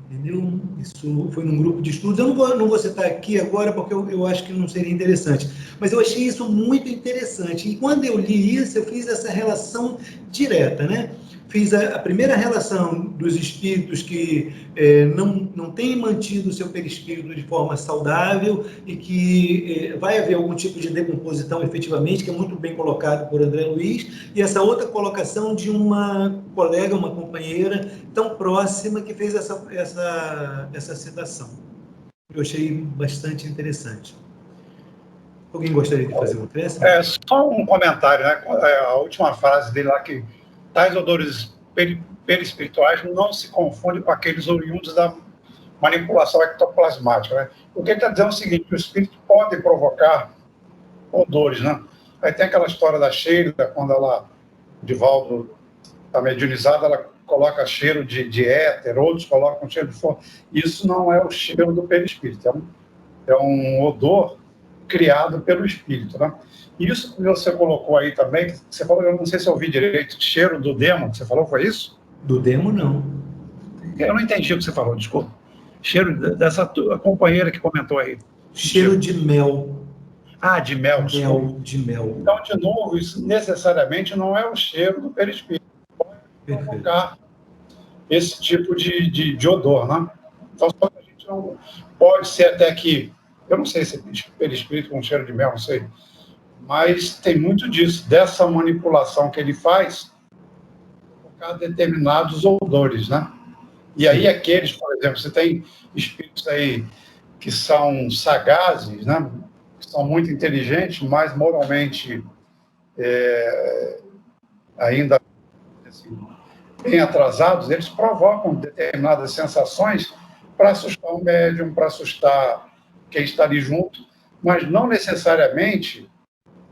entendeu? Isso foi num grupo de estudos. Eu não vou citar aqui agora, porque eu acho que não seria interessante, mas eu achei isso muito interessante, e quando eu li isso, eu fiz essa relação direta, né? Fiz a primeira relação dos espíritos que não têm mantido o seu perispírito de forma saudável e que vai haver algum tipo de decomposição efetivamente, que é muito bem colocado por André Luiz, e essa outra colocação de uma colega, uma companheira tão próxima que fez essa citação. Eu achei bastante interessante. Alguém gostaria de fazer uma peça? Só um comentário, né? A última frase dele lá, que tais odores perispirituais não se confundem com aqueles oriundos da manipulação ectoplasmática, né? O que ele está dizendo é o seguinte: o espírito pode provocar odores, né? Aí tem aquela história da Sheila, quando ela, Divaldo, está mediunizada, ela coloca cheiro de éter, outros colocam cheiro de fogo. Isso não é o cheiro do perispírito, é um odor criado pelo espírito, né? Isso que você colocou aí também, você falou, eu não sei se eu ouvi direito, cheiro do demo, que você falou, foi isso? Do demo, não. Eu não entendi o que você falou, desculpa. Cheiro dessa companheira que comentou aí. Cheiro de mel. Ah, de mel, desculpa. De mel. Então, de novo, isso necessariamente não é o cheiro do perispírito. Pode provocar esse tipo de odor, né? Então, só que a gente não... Pode ser até que... Eu não sei se é perispírito com cheiro de mel, não sei. Mas tem muito disso, dessa manipulação que ele faz por determinados odores, né? E aí aqueles, por exemplo, você tem espíritos aí que são sagazes, né? Que são muito inteligentes, mas moralmente ainda assim, bem atrasados, eles provocam determinadas sensações para assustar o médium, para assustar quem está ali junto, mas não necessariamente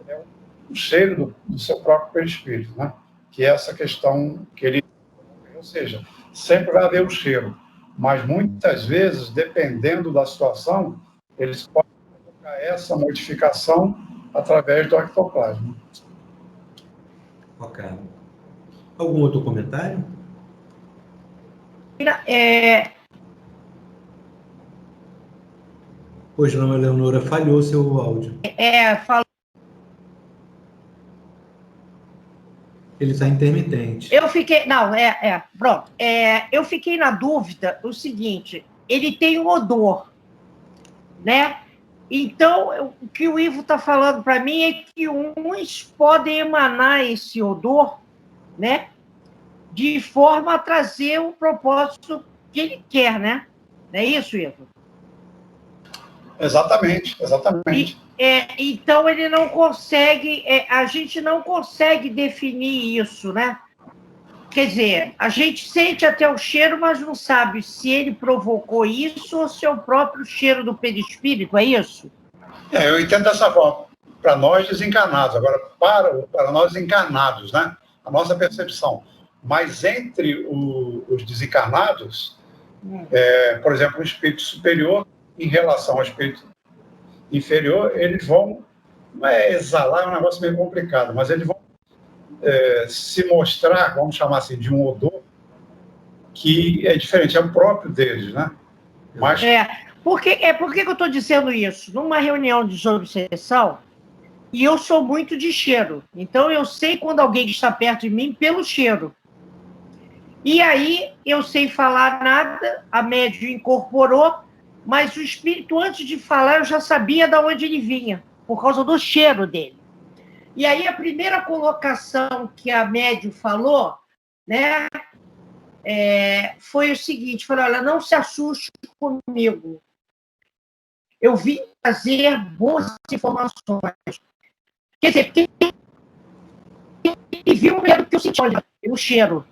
é o cheiro do seu próprio perispírito, né? Que é essa questão que ele... Ou seja, sempre vai haver o cheiro, mas muitas vezes, dependendo da situação, eles podem colocar essa modificação através do ectoplasma. Ok. Algum outro comentário? Pois não, Eleonora, falhou seu áudio. Ele está intermitente. Eu fiquei... Não, pronto. Eu fiquei na dúvida o seguinte, ele tem um odor, né? Então, o que o Ivo está falando para mim é que uns podem emanar esse odor, né? De forma a trazer o propósito que ele quer, né? Não é isso, Ivo? Exatamente, exatamente. Então, ele não consegue... a gente não consegue definir isso, né? Quer dizer, a gente sente até o cheiro, mas não sabe se ele provocou isso ou se é o próprio cheiro do perispírito, é isso? Eu entendo dessa forma. Para nós desencarnados, agora para nós encarnados, né? A nossa percepção. Mas entre os desencarnados, por exemplo, o espírito superior em relação ao espírito inferior, eles vão, não é exalar, é um negócio meio complicado, mas eles vão se mostrar, vamos chamar assim, de um odor que é diferente, é o próprio deles, né? Mas... Por que eu estou dizendo isso? Numa reunião de obsessão, e eu sou muito de cheiro, então eu sei quando alguém está perto de mim pelo cheiro. E aí, eu sem falar nada, a médium incorporou, mas o espírito, antes de falar, eu já sabia de onde ele vinha, por causa do cheiro dele. E aí, a primeira colocação que a médium falou, né, foi o seguinte, falou, olha, não se assuste comigo. Eu vim trazer boas informações. Quer dizer, porque ele viu o medo que eu senti, olha, o cheiro,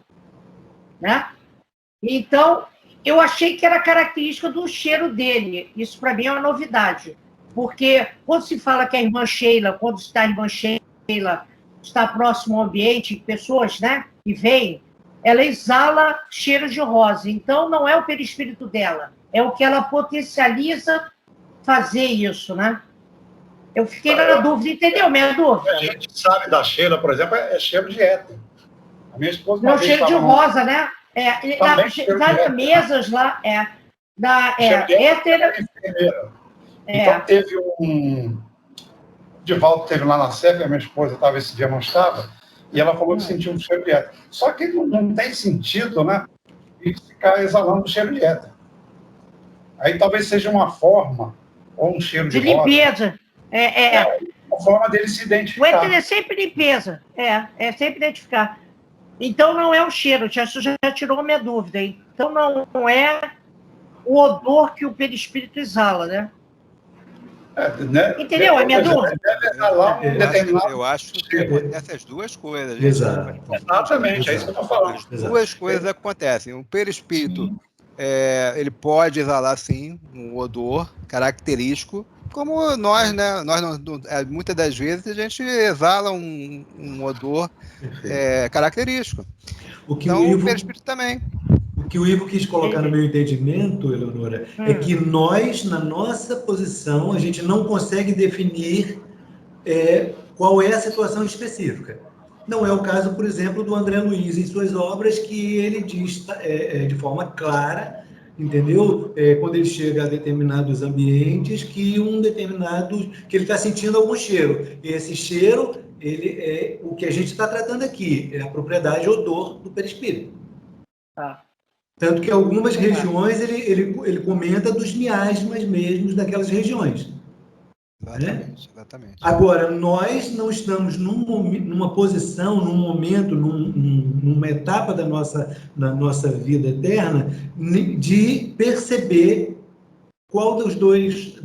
né? Então, eu achei que era característica do cheiro dele. Isso, para mim, é uma novidade. Porque, quando se fala que a irmã Sheila, quando está a irmã Sheila, está próximo ao ambiente, pessoas, né, que vêm, ela exala cheiro de rosa. Então, não é o perispírito dela, é o que ela potencializa fazer isso, né? Eu fiquei na dúvida, entendeu minha dúvida? A gente sabe da Sheila, por exemplo, é cheiro de éter. A minha esposa... Não, cheiro de rosa, né? Várias mesas lá, éter... Então, teve um... De volta, teve lá na CEP, a minha esposa estava esse dia, não estava, e ela falou que sentiu um cheiro de éter. Só que não tem sentido, né? E ficar exalando o cheiro de éter. Aí talvez seja uma forma, ou um cheiro de limpeza. Uma forma dele se identificar. O éter é sempre limpeza. É sempre identificar. Então, não é o cheiro. Já tirou a minha dúvida. Então, não é o odor que o perispírito exala, né? Né? Entendeu a minha dúvida? Eu acho que acontecem as duas coisas. Exatamente, é isso que eu estou falando. As duas coisas acontecem. O perispírito, ele pode exalar, sim, um odor característico, como nós, né? Muitas das vezes a gente exala um odor característico. O perispírito também. O que o Ivo quis colocar no meu entendimento, Eleonora, é que nós, na nossa posição, a gente não consegue definir qual é a situação específica. Não é o caso, por exemplo, do André Luiz em suas obras, que ele diz de forma clara, entendeu? Quando ele chega a determinados ambientes, que que ele está sentindo algum cheiro. E esse cheiro, ele é o que a gente está tratando aqui, é a propriedade odor do perispírito. Tanto que algumas regiões ele comenta dos miasmas mesmos daquelas regiões. Exatamente. Agora, nós não estamos numa posição, num momento, numa etapa da nossa vida eterna, de perceber qual das duas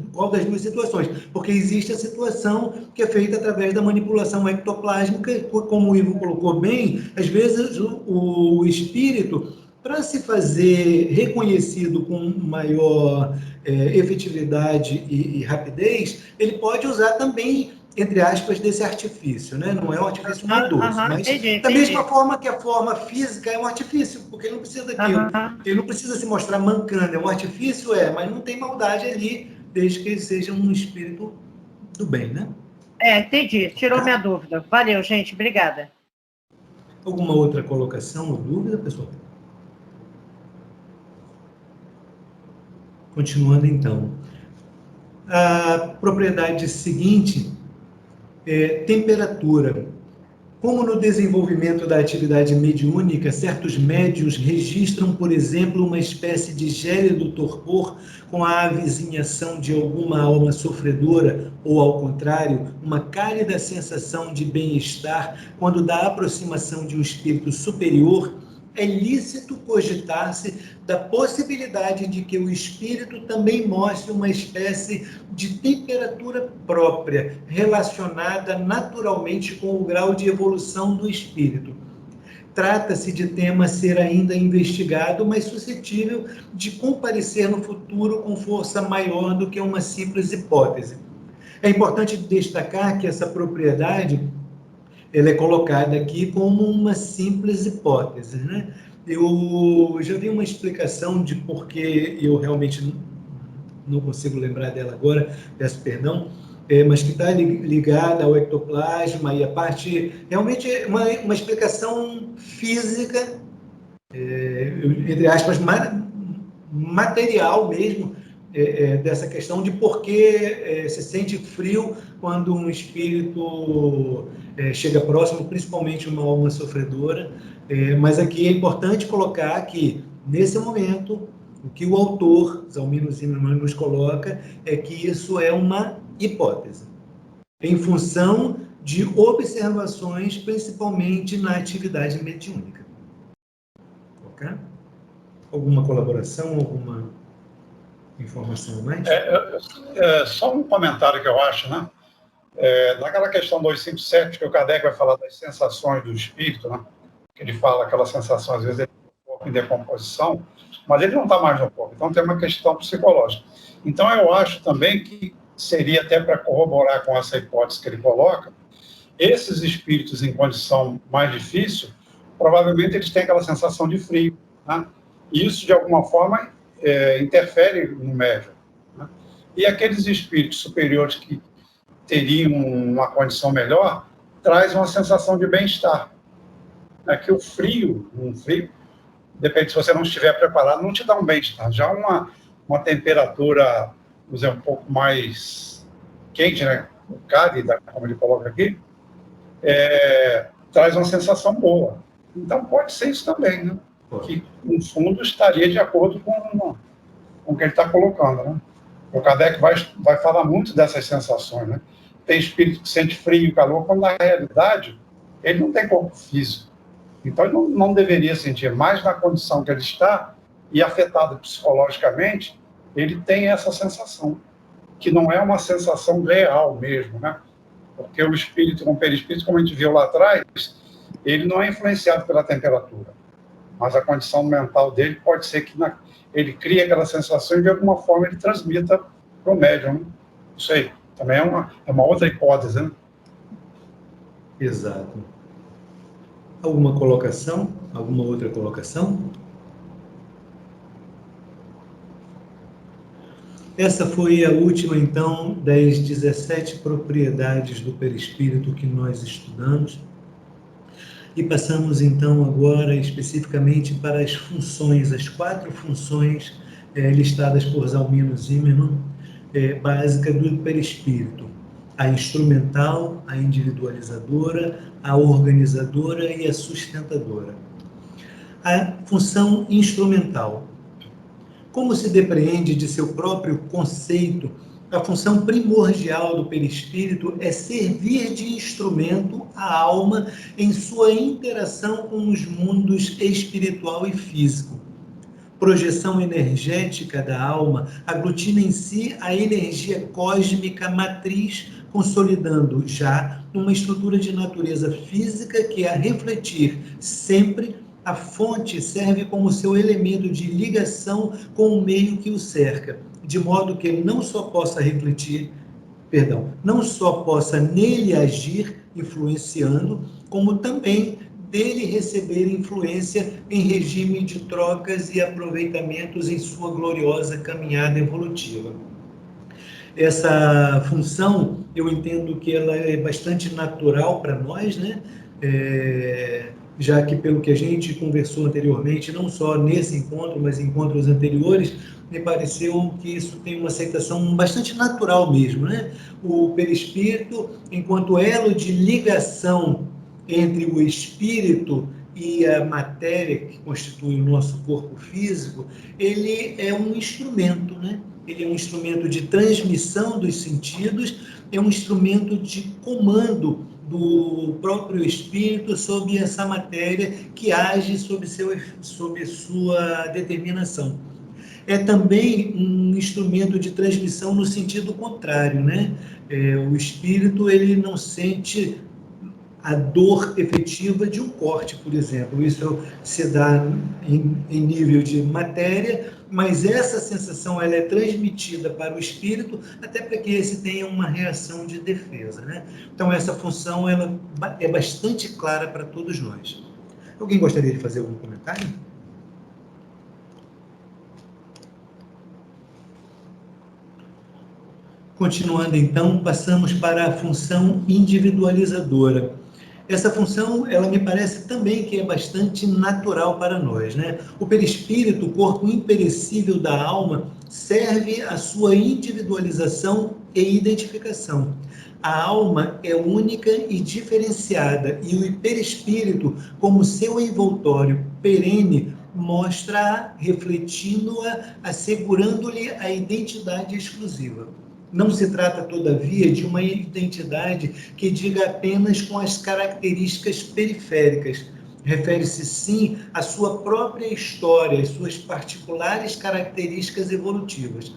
situações. Porque existe a situação que é feita através da manipulação ectoplásmica, como o Ivo colocou bem, às vezes o espírito para se fazer reconhecido com maior efetividade e rapidez, ele pode usar também, entre aspas, desse artifício, né? Não é um artifício maldoso, mas da mesma forma que a forma física é um artifício, porque ele não precisa daquilo, ele não precisa se mostrar mancando, é um artifício, mas não tem maldade ali, desde que ele seja um espírito do bem, né? Entendi, tirou minha dúvida. Valeu, gente, obrigada. Alguma outra colocação ou dúvida, pessoal? Continuando, então. A propriedade seguinte é temperatura. Como no desenvolvimento da atividade mediúnica, certos médiuns registram, por exemplo, uma espécie de gélido torpor com a avizinhação de alguma alma sofredora, ou, ao contrário, uma cálida sensação de bem-estar quando da aproximação de um espírito superior, é lícito cogitar-se da possibilidade de que o espírito também mostre uma espécie de temperatura própria, relacionada naturalmente com o grau de evolução do espírito. Trata-se de tema a ser ainda investigado, mas suscetível de comparecer no futuro com força maior do que uma simples hipótese. É importante destacar que essa propriedade ela é colocada aqui como uma simples hipótese, né? Eu já vi uma explicação de por que eu realmente não consigo lembrar dela agora, peço perdão, mas que está ligada ao ectoplasma e a parte, realmente, uma explicação física, entre aspas, material mesmo, dessa questão de por que se sente frio quando um espírito chega próximo, principalmente uma alma sofredora. Mas aqui é importante colocar que, nesse momento, o que o autor, Zalmino Zimmermann, nos coloca é que isso é uma hipótese, em função de observações, principalmente na atividade mediúnica. Ok? Alguma colaboração, alguma informação a mais? Só um comentário que eu acho, né? Naquela questão 257, que o Kardec vai falar das sensações do espírito, né? Que ele fala aquela sensação, às vezes, ele tem um corpo em decomposição, mas ele não está mais no corpo, então tem uma questão psicológica. Então, eu acho também que seria, até para corroborar com essa hipótese que ele coloca, esses espíritos em condição mais difícil, provavelmente eles têm aquela sensação de frio, né? E isso, de alguma forma, interfere no médium, né? E aqueles espíritos superiores que teriam uma condição melhor, traz uma sensação de bem-estar. Que o frio, depende, se você não estiver preparado, não te dá um bem-estar. Já uma temperatura, vamos dizer, um pouco mais quente, né? Cálida, como ele coloca aqui, traz uma sensação boa. Então, pode ser isso também, né? Que, no fundo, estaria de acordo com o que ele está colocando, né? O Kardec vai falar muito dessas sensações, né? Tem espírito que sente frio e calor, quando, na realidade, ele não tem corpo físico. Então, ele não deveria sentir, mais na condição que ele está, e afetado psicologicamente, ele tem essa sensação, que não é uma sensação real mesmo, né? Porque o espírito, com o perispírito, como a gente viu lá atrás, ele não é influenciado pela temperatura, mas a condição mental dele pode ser que ele crie aquela sensação e, de alguma forma, ele transmita para o médium, né? Isso aí também é uma outra hipótese, né? Exato. Alguma colocação? Alguma outra colocação? Essa foi a última, então, das 17 propriedades do perispírito que nós estudamos. E passamos, então, agora especificamente para as funções, as 4 funções listadas por Zalmino Zimmermann, básica do perispírito: a instrumental, a individualizadora, a organizadora e a sustentadora. A função instrumental. Como se depreende de seu próprio conceito, a função primordial do perispírito é servir de instrumento à alma em sua interação com os mundos espiritual e físico. Projeção energética da alma aglutina em si a energia cósmica matriz, consolidando já uma estrutura de natureza física que, a refletir sempre, a fonte serve como seu elemento de ligação com o meio que o cerca, de modo que ele não só possa nele agir, influenciando, como também dele receber influência em regime de trocas e aproveitamentos em sua gloriosa caminhada evolutiva. Essa função, eu entendo que ela é bastante natural para nós, né? Já que, pelo que a gente conversou anteriormente, não só nesse encontro, mas em encontros anteriores, me pareceu que isso tem uma aceitação bastante natural mesmo, né? O perispírito, enquanto elo de ligação entre o espírito e a matéria que constitui o nosso corpo físico, ele é um instrumento, né? Ele é um instrumento de transmissão dos sentidos, é um instrumento de comando do próprio espírito sobre essa matéria que age sob sua determinação. É também um instrumento de transmissão no sentido contrário, né? O espírito, ele não sente a dor efetiva de um corte, por exemplo. Isso se dá em nível de matéria, mas essa sensação ela é transmitida para o espírito, até para que esse tenha uma reação de defesa, né? Então, essa função ela é bastante clara para todos nós. Alguém gostaria de fazer algum comentário? Continuando, então, passamos para a função individualizadora. Essa função, ela me parece também que é bastante natural para nós, né? O perispírito, o corpo imperecível da alma, serve à sua individualização e identificação. A alma é única e diferenciada, e o perispírito, como seu envoltório perene, mostra-a, refletindo-a, assegurando-lhe a identidade exclusiva. Não se trata, todavia, de uma identidade que diga apenas com as características periféricas. Refere-se, sim, à sua própria história, às suas particulares características evolutivas.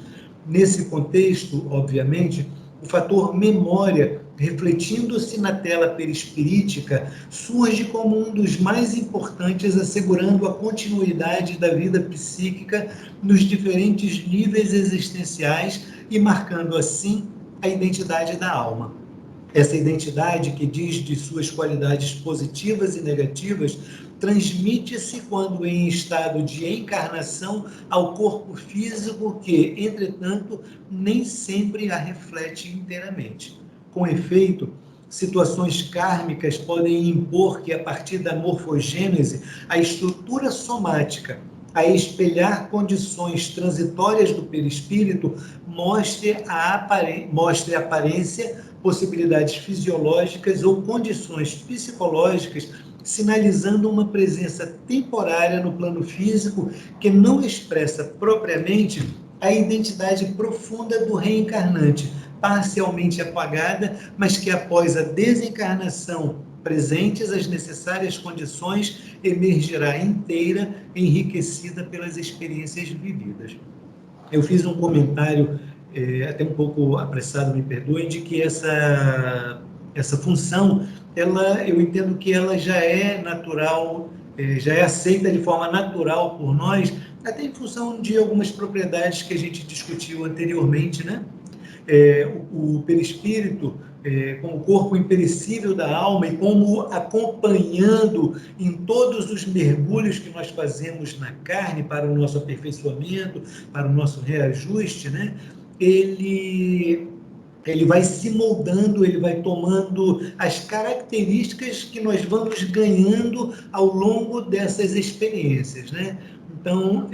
Nesse contexto, obviamente, o fator memória, refletindo-se na tela perispirítica, surge como um dos mais importantes, assegurando a continuidade da vida psíquica nos diferentes níveis existenciais e marcando, assim, a identidade da alma. Essa identidade, que diz de suas qualidades positivas e negativas, transmite-se quando em estado de encarnação ao corpo físico que, entretanto, nem sempre a reflete inteiramente. Com efeito, situações kármicas podem impor que, a partir da morfogênese, a estrutura somática, a espelhar condições transitórias do perispírito, mostre aparência, possibilidades fisiológicas ou condições psicológicas, sinalizando uma presença temporária no plano físico que não expressa propriamente a identidade profunda do reencarnante, parcialmente apagada, mas que após a desencarnação, presentes as necessárias condições, emergirá inteira, enriquecida pelas experiências vividas. Eu fiz um comentário, até um pouco apressado, me perdoem, de que essa função, eu entendo que ela já é natural, já é aceita de forma natural por nós, até em função de algumas propriedades que a gente discutiu anteriormente, né? O perispírito, como o corpo imperecível da alma e como acompanhando em todos os mergulhos que nós fazemos na carne para o nosso aperfeiçoamento, para o nosso reajuste, né? Ele vai se moldando, ele vai tomando as características que nós vamos ganhando ao longo dessas experiências, né? Então,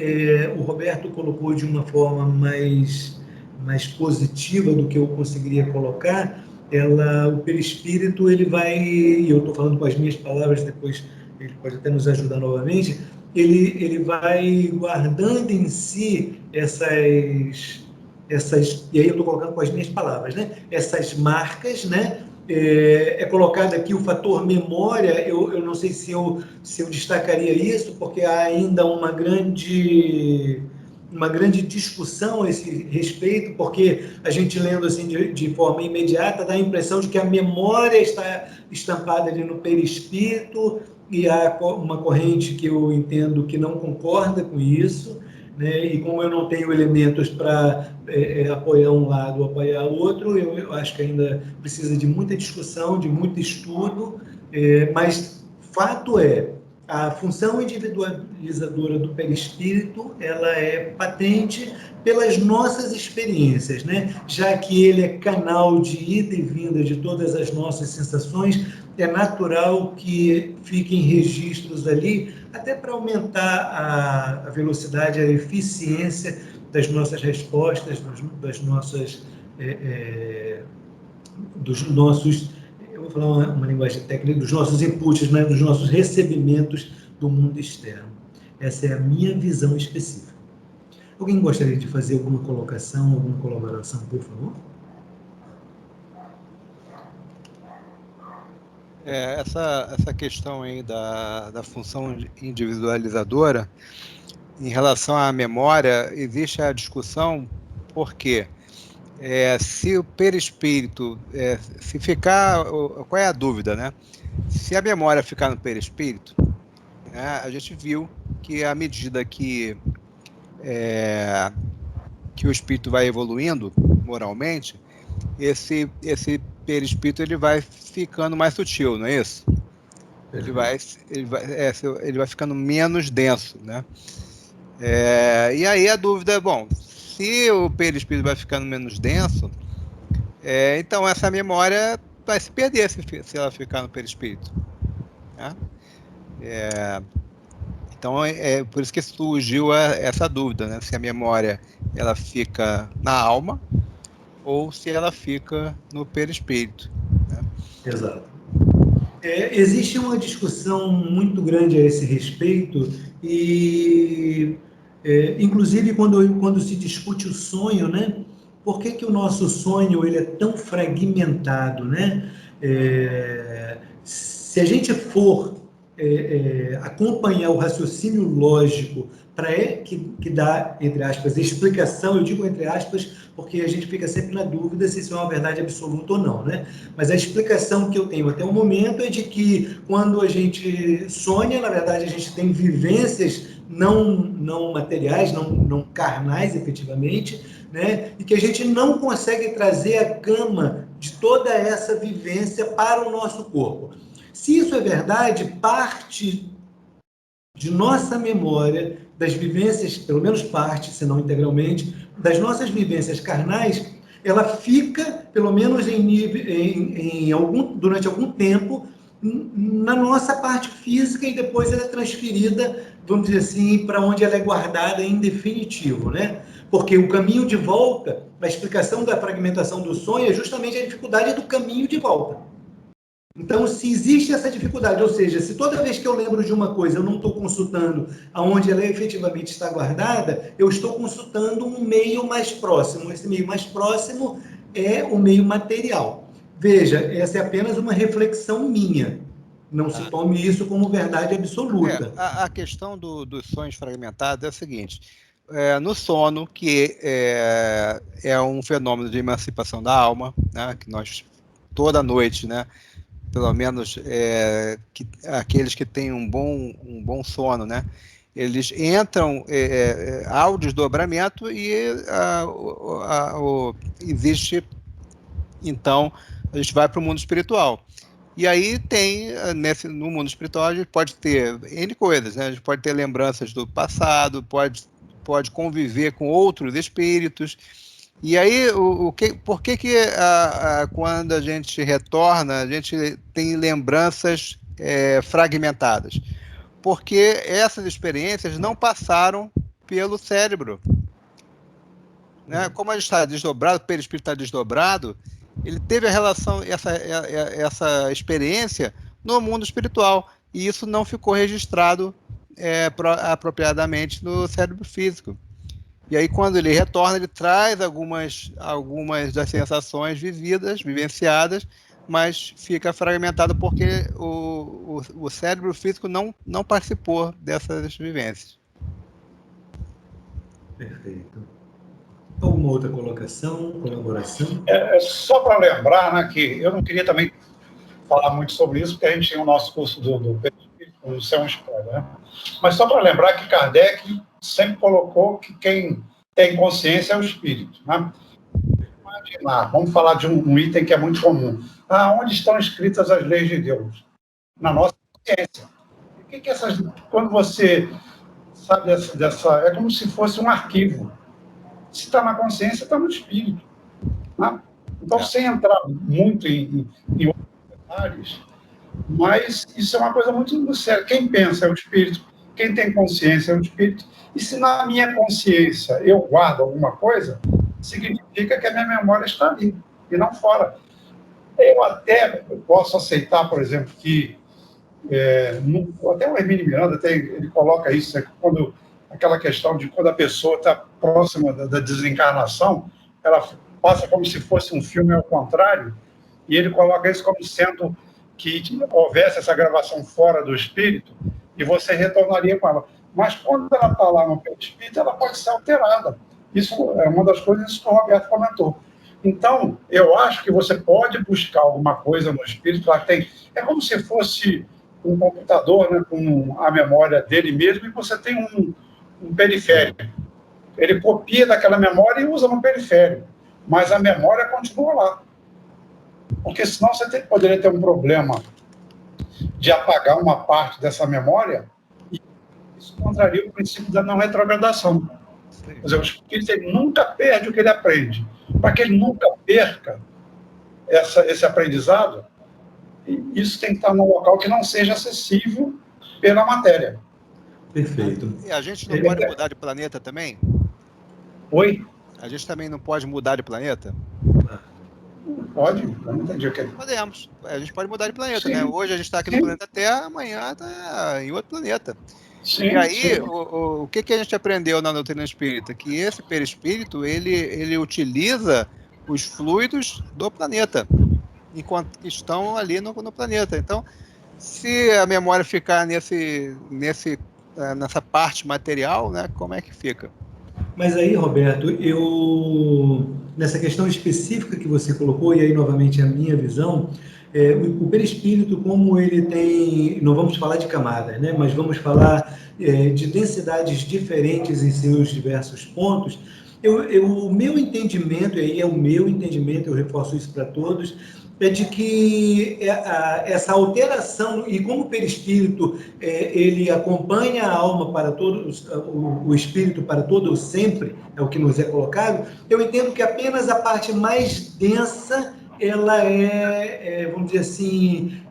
o Roberto colocou de uma forma mais positiva do que eu conseguiria colocar. O perispírito, ele vai, e eu estou falando com as minhas palavras, depois ele pode até nos ajudar novamente, ele vai guardando em si essas, e aí eu estou colocando com as minhas palavras, né? Essas marcas, né? É colocado aqui o fator memória, eu não sei se eu destacaria isso, porque há ainda uma grande discussão a esse respeito, porque a gente lendo assim de forma imediata dá a impressão de que a memória está estampada ali no perispírito e há uma corrente que eu entendo que não concorda com isso, né? E como eu não tenho elementos para apoiar um lado ou apoiar outro, eu acho que ainda precisa de muita discussão, de muito estudo, mas fato é, a função individualizadora do perispírito, ela é patente pelas nossas experiências, né? Já que ele é canal de ida e vinda de todas as nossas sensações, é natural que fiquem registros ali, até para aumentar a velocidade, a eficiência das nossas respostas, dos nossos, eu vou falar uma linguagem técnica, dos nossos inputs, né, dos nossos recebimentos do mundo externo. Essa é a minha visão específica. Alguém gostaria de fazer alguma colocação, alguma colaboração, por favor? Essa questão aí da função individualizadora, em relação à memória, existe a discussão porque se o perispírito, se ficar, qual é a dúvida, né? Se a memória ficar no perispírito, né, a gente viu que à medida que o espírito vai evoluindo moralmente, esse perispírito ele vai ficando mais sutil, não é isso? Ele vai ficando menos denso, né? E aí a dúvida é, bom, se o perispírito vai ficando menos denso, então essa memória vai se perder se ela ficar no perispírito, né? Então por isso que surgiu essa dúvida, né? Se a memória ela fica na alma ou se ela fica no perispírito, né? Exato. Existe uma discussão muito grande a esse respeito e, inclusive, quando se discute o sonho, né? Por que o nosso sonho ele é tão fragmentado, né? Se a gente for acompanhar o raciocínio lógico que dá, entre aspas, explicação, eu digo entre aspas, porque a gente fica sempre na dúvida se isso é uma verdade absoluta ou não, né? Mas a explicação que eu tenho até o momento é de que quando a gente sonha, na verdade, a gente tem vivências não materiais, não carnais, efetivamente, né? E que a gente não consegue trazer a gama de toda essa vivência para o nosso corpo. Se isso é verdade, parte de nossa memória, das vivências, pelo menos parte, se não integralmente, das nossas vivências carnais, ela fica, pelo menos durante algum tempo, na nossa parte física e depois ela é transferida, vamos dizer assim, para onde ela é guardada em definitivo, né? Porque o caminho de volta, a explicação da fragmentação do sonho é justamente a dificuldade do caminho de volta. Então, se existe essa dificuldade, ou seja, se toda vez que eu lembro de uma coisa eu não estou consultando aonde ela efetivamente está guardada, eu estou consultando um meio mais próximo. Esse meio mais próximo é o meio material. Veja, essa é apenas uma reflexão minha. Não se tome isso como verdade absoluta. A questão dos sonhos fragmentados é a seguinte: no sono, que é um fenômeno de emancipação da alma, né, que nós, toda noite, né, pelo menos aqueles que têm um bom sono, né, eles entram ao desdobramento e existe, então, a gente vai para o mundo espiritual. E aí tem, no mundo espiritual, a gente pode ter N coisas, né? A gente pode ter lembranças do passado, pode conviver com outros espíritos. E aí, por que quando a gente retorna, a gente tem lembranças fragmentadas? Porque essas experiências não passaram pelo cérebro, né? Como a gente está desdobrado, o perispírito está desdobrado, ele teve a relação, essa experiência no mundo espiritual, e isso não ficou registrado apropriadamente no cérebro físico. E aí, quando ele retorna, ele traz algumas das sensações vivenciadas, mas fica fragmentado porque o cérebro físico não participou dessas vivências. Perfeito. Alguma outra colocação, colaboração? Só para lembrar, né, que eu não queria também falar muito sobre isso, porque a gente tem o nosso curso do Perispírito, Isso é um spoiler, né? Mas só para lembrar que Kardec sempre colocou que quem tem consciência é o espírito, né? Imaginar, vamos falar de um item que é muito comum. Onde estão escritas as leis de Deus? Na nossa consciência. O que essas... Quando você sabe dessa... É como se fosse um arquivo. Se está na consciência, está no espírito. Né? Então, sem entrar muito em outros detalhes, mas isso é uma coisa muito séria. Quem pensa é o espírito, quem tem consciência é o espírito. E se na minha consciência eu guardo alguma coisa, significa que a minha memória está ali, e não fora. Eu até posso aceitar, por exemplo, que até o Hermínio Miranda ele coloca isso, quando aquela questão de quando a pessoa está próxima da desencarnação, ela passa como se fosse um filme ao contrário, e ele coloca isso como sendo que houvesse essa gravação fora do espírito e você retornaria com ela. Mas quando ela está lá no perispírito, ela pode ser alterada. Isso é uma das coisas que o Roberto comentou. Então, eu acho que você pode buscar alguma coisa no espírito. É como se fosse um computador, né, com a memória dele mesmo, e você tem um periférico. Ele copia daquela memória e usa no periférico. Mas a memória continua lá. Porque senão você poderia ter um problema de apagar uma parte dessa memória, e isso contraria o princípio da não retrogradação. Quer dizer, o espírito ele nunca perde o que ele aprende. Para que ele nunca perca esse aprendizado, isso tem que estar num local que não seja acessível pela matéria. Perfeito. E a gente não pode mudar de planeta também? Oi? A gente também não pode mudar de planeta? Pode? Eu não entendi o que é. Podemos. A gente pode mudar de planeta, Sim. né? Hoje a gente está aqui no planeta Terra, amanhã está em outro planeta. Sim, e aí, sim. o que a gente aprendeu na doutrina espírita? Que esse perispírito, ele utiliza os fluidos do planeta, enquanto estão ali no planeta. Então, se a memória ficar nessa parte material, né, como é que fica? Mas aí, Roberto, nessa questão específica que você colocou, e aí novamente a minha visão, o perispírito, como ele tem, não vamos falar de camadas, né, mas vamos falar de densidades diferentes em seus diversos pontos. O meu entendimento, e aí é o meu entendimento, eu reforço isso para todos, é de que essa alteração, e como o perispírito ele acompanha a alma para todos, o espírito para todo o sempre, é o que nos é colocado, eu entendo que apenas a parte mais densa ela vamos dizer assim,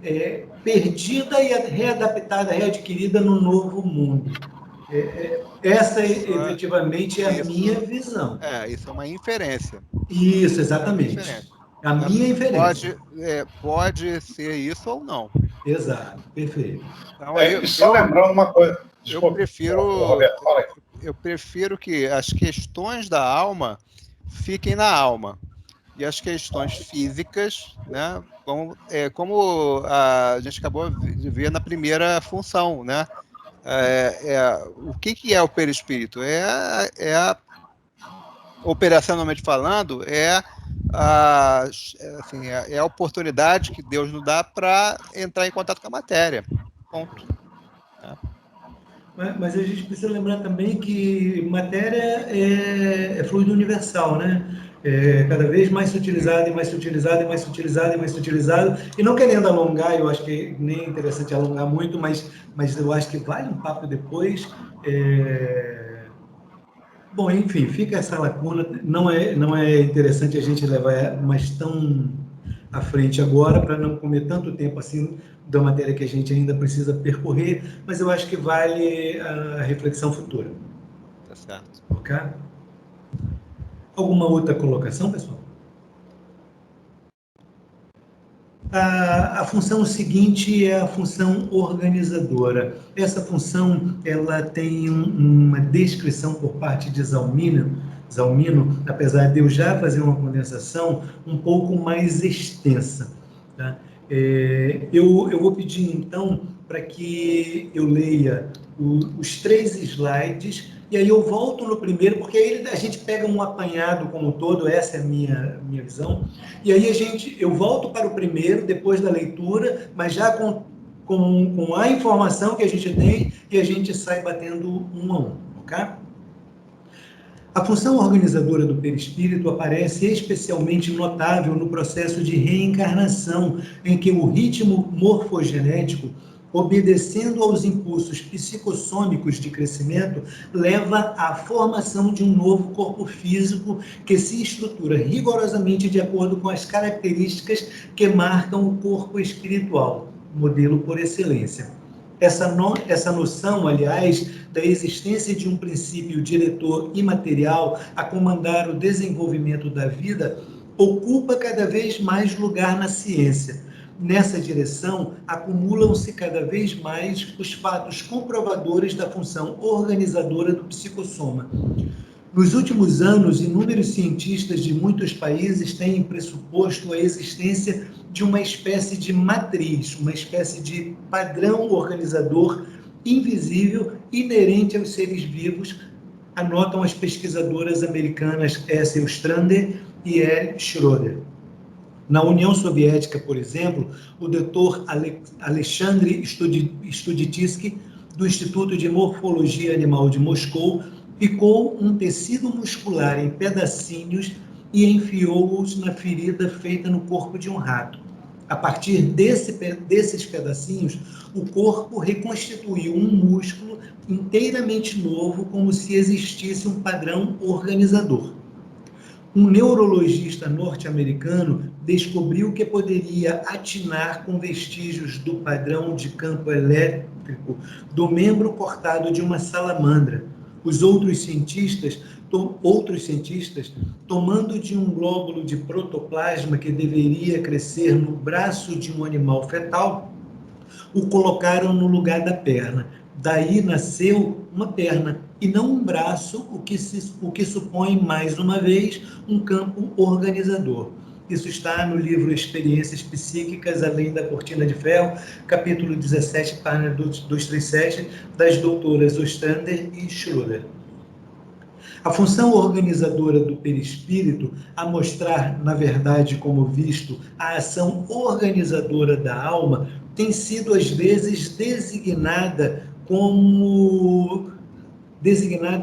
perdida e readaptada, readquirida no novo mundo. Essa efetivamente é a minha visão. Isso é uma inferência. Isso, exatamente. A minha inferência. Pode ser isso ou não. Exato, perfeito. Então, só lembrando uma coisa. Desculpa, eu prefiro que as questões da alma fiquem na alma. E as questões físicas, né, como a gente acabou de ver na primeira função, né? O que é o perispírito? Operacionalmente falando, a oportunidade que Deus nos dá para entrar em contato com a matéria. Ponto. Mas a gente precisa lembrar também que matéria é fluido universal, né? Cada vez mais sutilizado, e mais sutilizado, e mais sutilizado, e mais sutilizado. E não querendo alongar, eu acho que nem é interessante alongar muito, mas eu acho que vale um papo depois. Bom, enfim, fica essa lacuna. Não é interessante a gente levar mais tão à frente agora, para não comer tanto tempo assim da matéria que a gente ainda precisa percorrer, mas eu acho que vale a reflexão futura. Tá certo. Ok? Alguma outra colocação, pessoal? A função seguinte é a função organizadora. Essa função ela tem uma descrição por parte de Zalmino, apesar de eu já fazer uma condensação um pouco mais extensa. Tá? Eu vou pedir, então, para que eu leia os 3 slides, e aí eu volto no primeiro, porque aí a gente pega um apanhado como um todo, essa é a minha visão, e aí eu volto para o primeiro, depois da leitura, mas já com com a informação que a gente tem e a gente sai batendo um a um, ok? A função organizadora do perispírito aparece especialmente notável no processo de reencarnação, em que o ritmo morfogenético, obedecendo aos impulsos psicossômicos de crescimento, leva à formação de um novo corpo físico que se estrutura rigorosamente de acordo com as características que marcam o corpo espiritual, modelo por excelência. Essa noção, aliás, da existência de um princípio diretor imaterial a comandar o desenvolvimento da vida, ocupa cada vez mais lugar na ciência. Nessa direção, acumulam-se cada vez mais os fatos comprovadores da função organizadora do psicossoma. Nos últimos anos, inúmeros cientistas de muitos países têm pressuposto a existência de uma espécie de matriz, uma espécie de padrão organizador invisível inerente aos seres vivos, anotam as pesquisadoras americanas S. Ostrander e L. Schroeder. Na União Soviética, por exemplo, o Dr. Alexandre Studitsky, do Instituto de Morfologia Animal de Moscou, picou um tecido muscular em pedacinhos e enfiou-os na ferida feita no corpo de um rato. A partir desses pedacinhos, o corpo reconstituiu um músculo inteiramente novo, como se existisse um padrão organizador. Um neurologista norte-americano descobriu que poderia atinar com vestígios do padrão de campo elétrico do membro cortado de uma salamandra. Outros cientistas, tomando de um glóbulo de protoplasma que deveria crescer no braço de um animal fetal, o colocaram no lugar da perna. Daí nasceu uma perna e não um braço, o que supõe, mais uma vez, um campo organizador. Isso está no livro Experiências Psíquicas Além da Cortina de Ferro, capítulo 17, página 237, das doutoras Ostrander e Schroeder. A função organizadora do perispírito, a mostrar, na verdade, como visto, a ação organizadora da alma, tem sido, às vezes, designada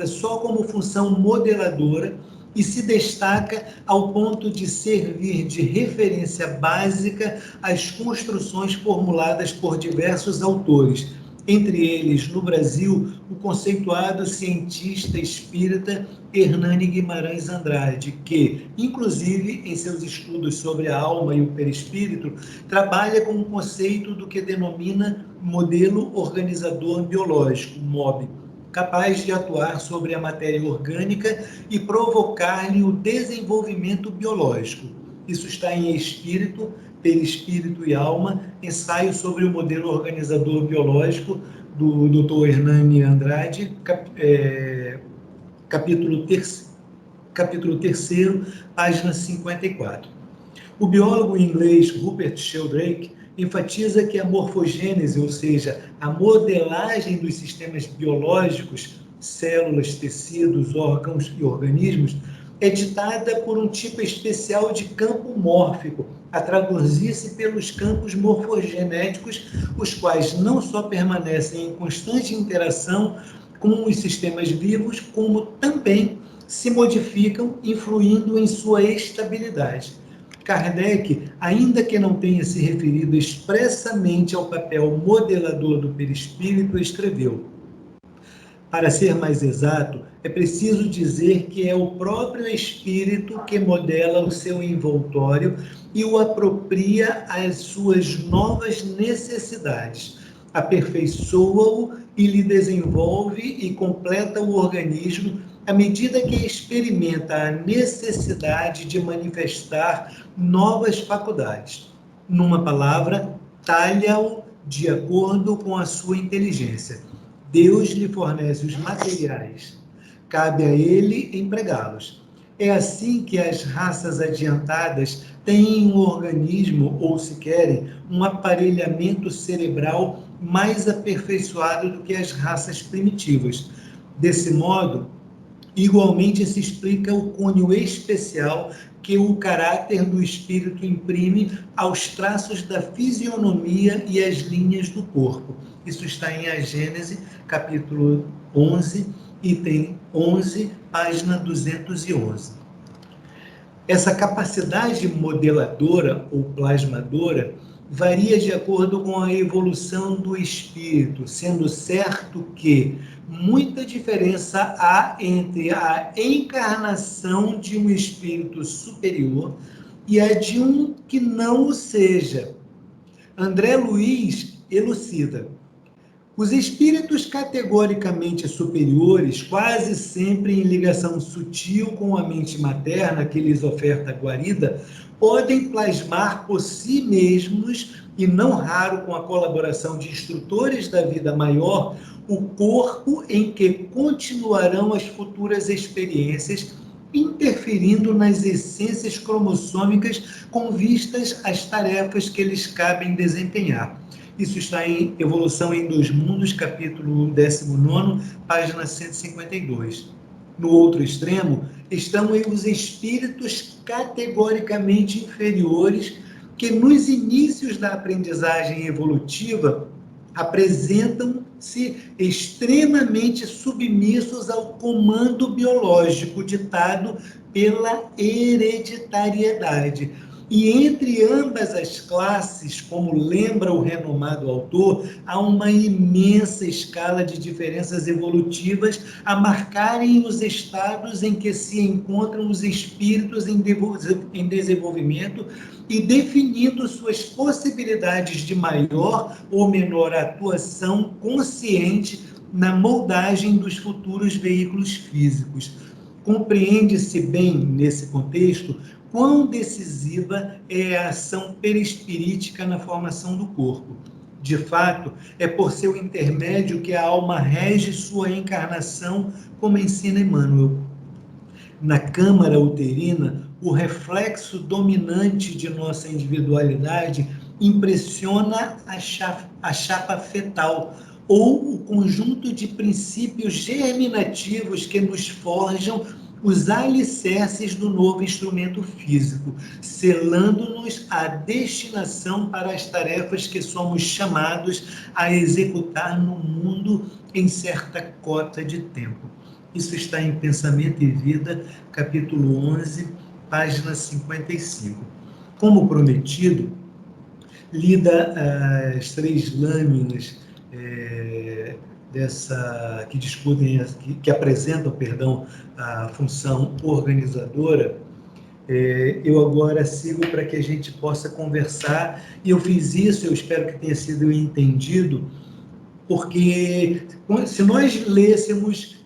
só como função modeladora e se destaca ao ponto de servir de referência básica às construções formuladas por diversos autores, entre eles, no Brasil, o conceituado cientista espírita Hernani Guimarães Andrade, que, inclusive, em seus estudos sobre a alma e o perispírito, trabalha com o conceito do que denomina modelo organizador biológico, MOB, capaz de atuar sobre a matéria orgânica e provocar-lhe o desenvolvimento biológico. Isso está em Espírito, Perispírito e Alma, ensaio sobre o modelo organizador biológico do Dr. Hernani Andrade, capítulo 3, página 54. O biólogo inglês Rupert Sheldrake enfatiza que a morfogênese, ou seja, a modelagem dos sistemas biológicos, células, tecidos, órgãos e organismos, é ditada por um tipo especial de campo mórfico, a traduzir-se pelos campos morfogenéticos, os quais não só permanecem em constante interação com os sistemas vivos, como também se modificam, influindo em sua estabilidade. Kardec, ainda que não tenha se referido expressamente ao papel modelador do perispírito, escreveu: para ser mais exato, é preciso dizer que é o próprio espírito que modela o seu envoltório e o apropria às suas novas necessidades, aperfeiçoa-o e lhe desenvolve e completa o organismo à medida que experimenta a necessidade de manifestar novas faculdades. Numa palavra, talha-o de acordo com a sua inteligência. Deus lhe fornece os materiais, cabe a ele empregá-los. É assim que as raças adiantadas têm um organismo, ou se querem, um aparelhamento cerebral mais aperfeiçoado do que as raças primitivas. Desse modo, igualmente se explica o cunho especial que o caráter do espírito imprime aos traços da fisionomia e às linhas do corpo. Isso está em A Gênese, capítulo 11, item 11, página 211. Essa capacidade modeladora ou plasmadora varia de acordo com a evolução do espírito, sendo certo que muita diferença há entre a encarnação de um espírito superior e a de um que não o seja. André Luiz elucida: os espíritos categoricamente superiores, quase sempre em ligação sutil com a mente materna que lhes oferta guarida, podem plasmar por si mesmos, e não raro com a colaboração de instrutores da vida maior, o corpo em que continuarão as futuras experiências, interferindo nas essências cromossômicas com vistas às tarefas que lhes cabem desempenhar. Isso está em Evolução em Dois Mundos, capítulo 19, página 152. No outro extremo, estão os espíritos categoricamente inferiores, que nos inícios da aprendizagem evolutiva apresentam-se extremamente submissos ao comando biológico ditado pela hereditariedade. E entre ambas as classes, como lembra o renomado autor, há uma imensa escala de diferenças evolutivas a marcarem os estados em que se encontram os espíritos em desenvolvimento e definindo suas possibilidades de maior ou menor atuação consciente na moldagem dos futuros veículos físicos. Compreende-se bem, nesse contexto, quão decisiva é a ação perispirítica na formação do corpo. De fato, é por seu intermédio que a alma rege sua encarnação, como ensina Emmanuel. Na câmara uterina, o reflexo dominante de nossa individualidade impressiona a chapa fetal, ou o conjunto de princípios germinativos que nos forjam os alicerces do novo instrumento físico, selando-nos a destinação para as tarefas que somos chamados a executar no mundo em certa cota de tempo. Isso está em Pensamento e Vida, capítulo 11, página 55. Como prometido, lida as 3 lâminas que discutem, que apresentam, a função organizadora. Eu agora sigo para que a gente possa conversar, e eu fiz isso, eu espero que tenha sido entendido, porque se nós lêssemos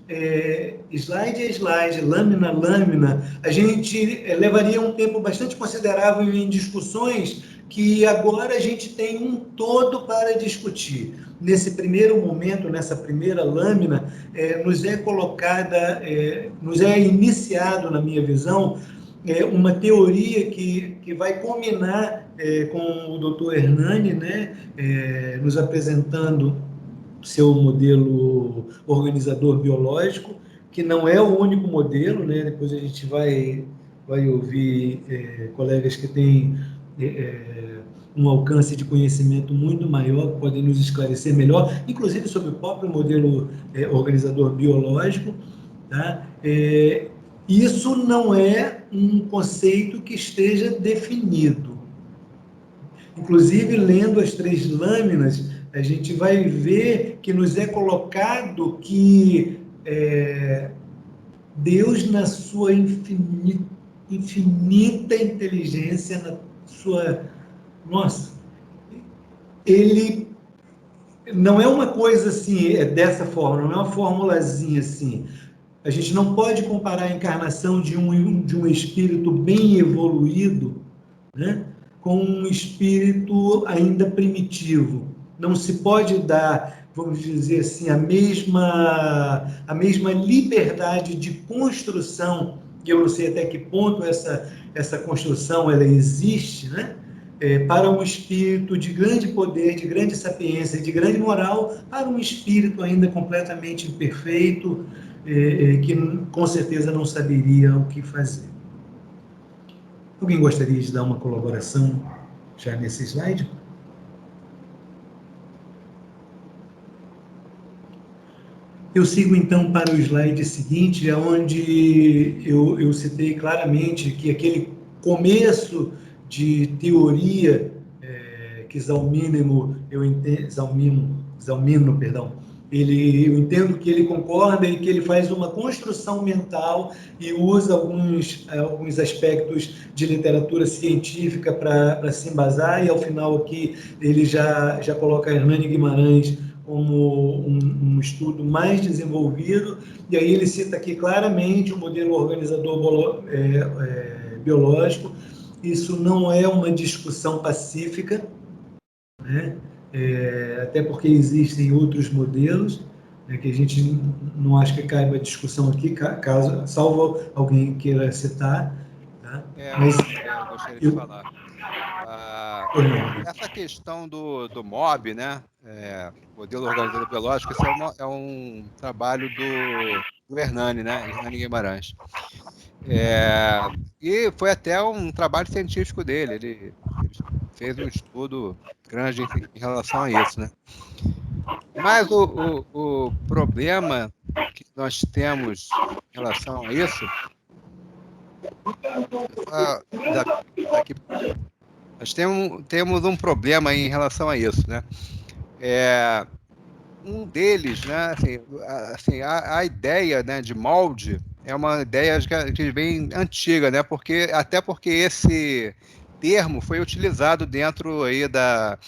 slide a slide, lâmina a lâmina, a gente levaria um tempo bastante considerável em discussões que agora a gente tem um todo para discutir. Nesse primeiro momento, nessa primeira lâmina, nos é colocada, nos é iniciado, na minha visão, uma teoria que vai culminar com o Dr. Hernani, né, nos apresentando seu modelo organizador biológico, que não é o único modelo, né? Depois a gente vai ouvir colegas que têm um alcance de conhecimento muito maior, que podem nos esclarecer melhor, inclusive sobre o próprio modelo organizador biológico. Tá? Isso não é um conceito que esteja definido. Inclusive, lendo as 3 lâminas, a gente vai ver que nos é colocado que Deus, na sua infinita inteligência, na sua... Nossa, ele não é uma coisa assim, dessa forma, não é uma formulazinha assim. A gente não pode comparar a encarnação de um espírito bem evoluído, né, com um espírito ainda primitivo. Não se pode dar, vamos dizer assim, a mesma liberdade de construção, que eu não sei até que ponto essa construção ela existe, né? Para um espírito de grande poder, de grande sapiência, de grande moral, para um espírito ainda completamente imperfeito, que com certeza não saberia o que fazer. Alguém gostaria de dar uma colaboração já nesse slide? Eu sigo, então, para o slide seguinte, onde eu citei claramente que aquele começo de teoria que Zalmínimo, Zalmino, perdão, eu entendo que ele concorda e que ele faz uma construção mental e usa alguns aspectos de literatura científica para se embasar, e ao final aqui ele já coloca Hernani Guimarães como um estudo mais desenvolvido, e aí ele cita aqui claramente o modelo organizador biológico. Isso não é uma discussão pacífica, né? Até porque existem outros modelos, né, que a gente não acha que caiba a discussão aqui, salvo alguém queira citar. Tá? Mas eu gostaria de falar. Essa questão do MOB, né, modelo organizador biológico, isso é um trabalho do Hernani, né, Hernani Guimarães. E foi até um trabalho científico dele, ele fez um estudo grande em relação a isso, né? Mas o problema que nós temos em relação a isso, nós temos um problema em relação a isso, né? Um deles, né, assim, a ideia, né, de molde é uma ideia que vem antiga, né? Até porque esse termo foi utilizado dentro aí da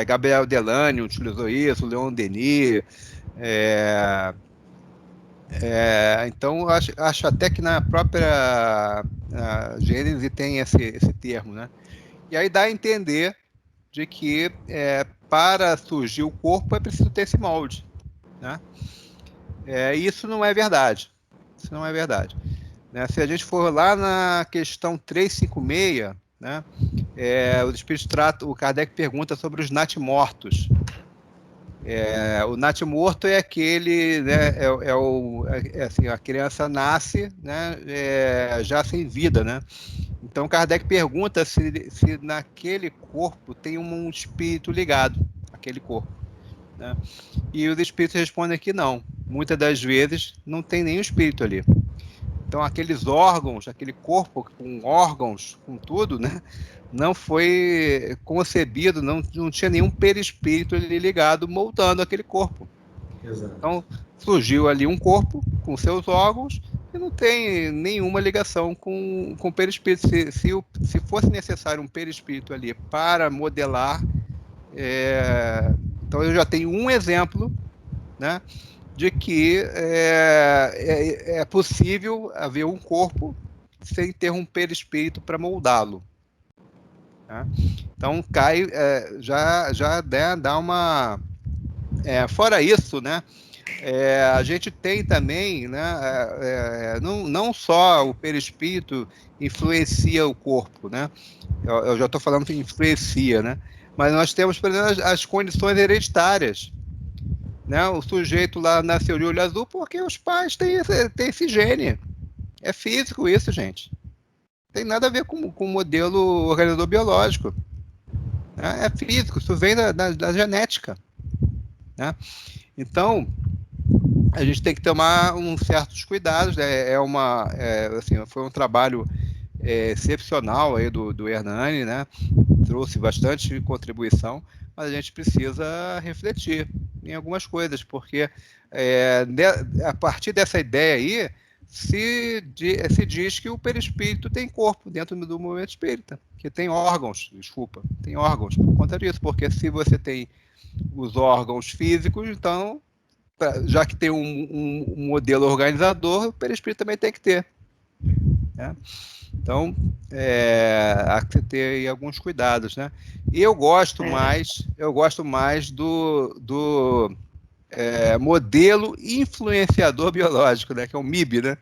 Gabriel Delany utilizou isso, Leon Denis, então acho até que na própria Gênese tem esse termo, né? E aí dá a entender de que para surgir o corpo é preciso ter esse molde, né? Isso não é verdade. Isso não é verdade. Né? Se a gente for lá na questão 356, né, os espíritos tratam, o Kardec pergunta sobre os natimortos. O natimorto é aquele, né, assim, a criança nasce, né, já sem vida, né? Então Kardec pergunta se naquele corpo tem um espírito ligado àquele corpo, né? E os espíritos respondem que não. Muitas das vezes não tem nenhum espírito ali. Então aqueles órgãos, aquele corpo com órgãos, com tudo, né, não foi concebido, não tinha nenhum perispírito ali ligado, moldando aquele corpo. Exato. Então surgiu ali um corpo com seus órgãos e não tem nenhuma ligação com o perispírito. Se fosse necessário um perispírito ali para modelar, então eu já tenho um exemplo, né, de que é possível haver um corpo sem ter um perispírito para moldá-lo. Tá? Então cai, já dá uma... fora isso, né, a gente tem também, né, não só o perispírito influencia o corpo, né? Eu já estou falando que influencia, né? Mas nós temos, por exemplo, as condições hereditárias. Né? O sujeito lá nasceu de olho azul porque os pais têm esse gene. É físico isso, gente. Não tem nada a ver com o modelo organizador biológico. Né? É físico, isso vem da genética. Né? Então, a gente tem que tomar uns certos cuidados. Né? Assim, foi um trabalho excepcional aí do Hernani, né? Trouxe bastante contribuição, mas a gente precisa refletir em algumas coisas, porque a partir dessa ideia aí se diz que o perispírito tem corpo dentro do movimento espírita, que tem órgãos, tem órgãos por conta disso, porque se você tem os órgãos físicos, então, já que tem um modelo organizador, o perispírito também tem que ter. Né? Então, há que ter aí alguns cuidados, né? E eu gosto mais do modelo influenciador biológico, né? Que é o MIB, né?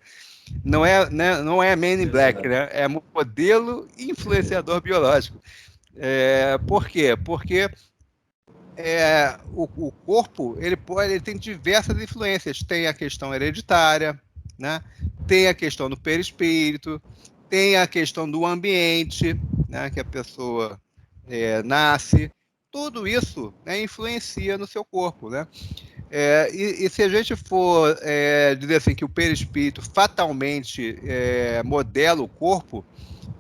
Não é Man in Black, né? É modelo influenciador biológico. Por quê? Porque o corpo ele tem diversas influências. Tem a questão hereditária, né? Tem a questão do perispírito, Tem a questão do ambiente, né, que a pessoa nasce. Tudo isso, né, influencia no seu corpo, né? E se a gente for dizer assim que o perispírito fatalmente modela o corpo,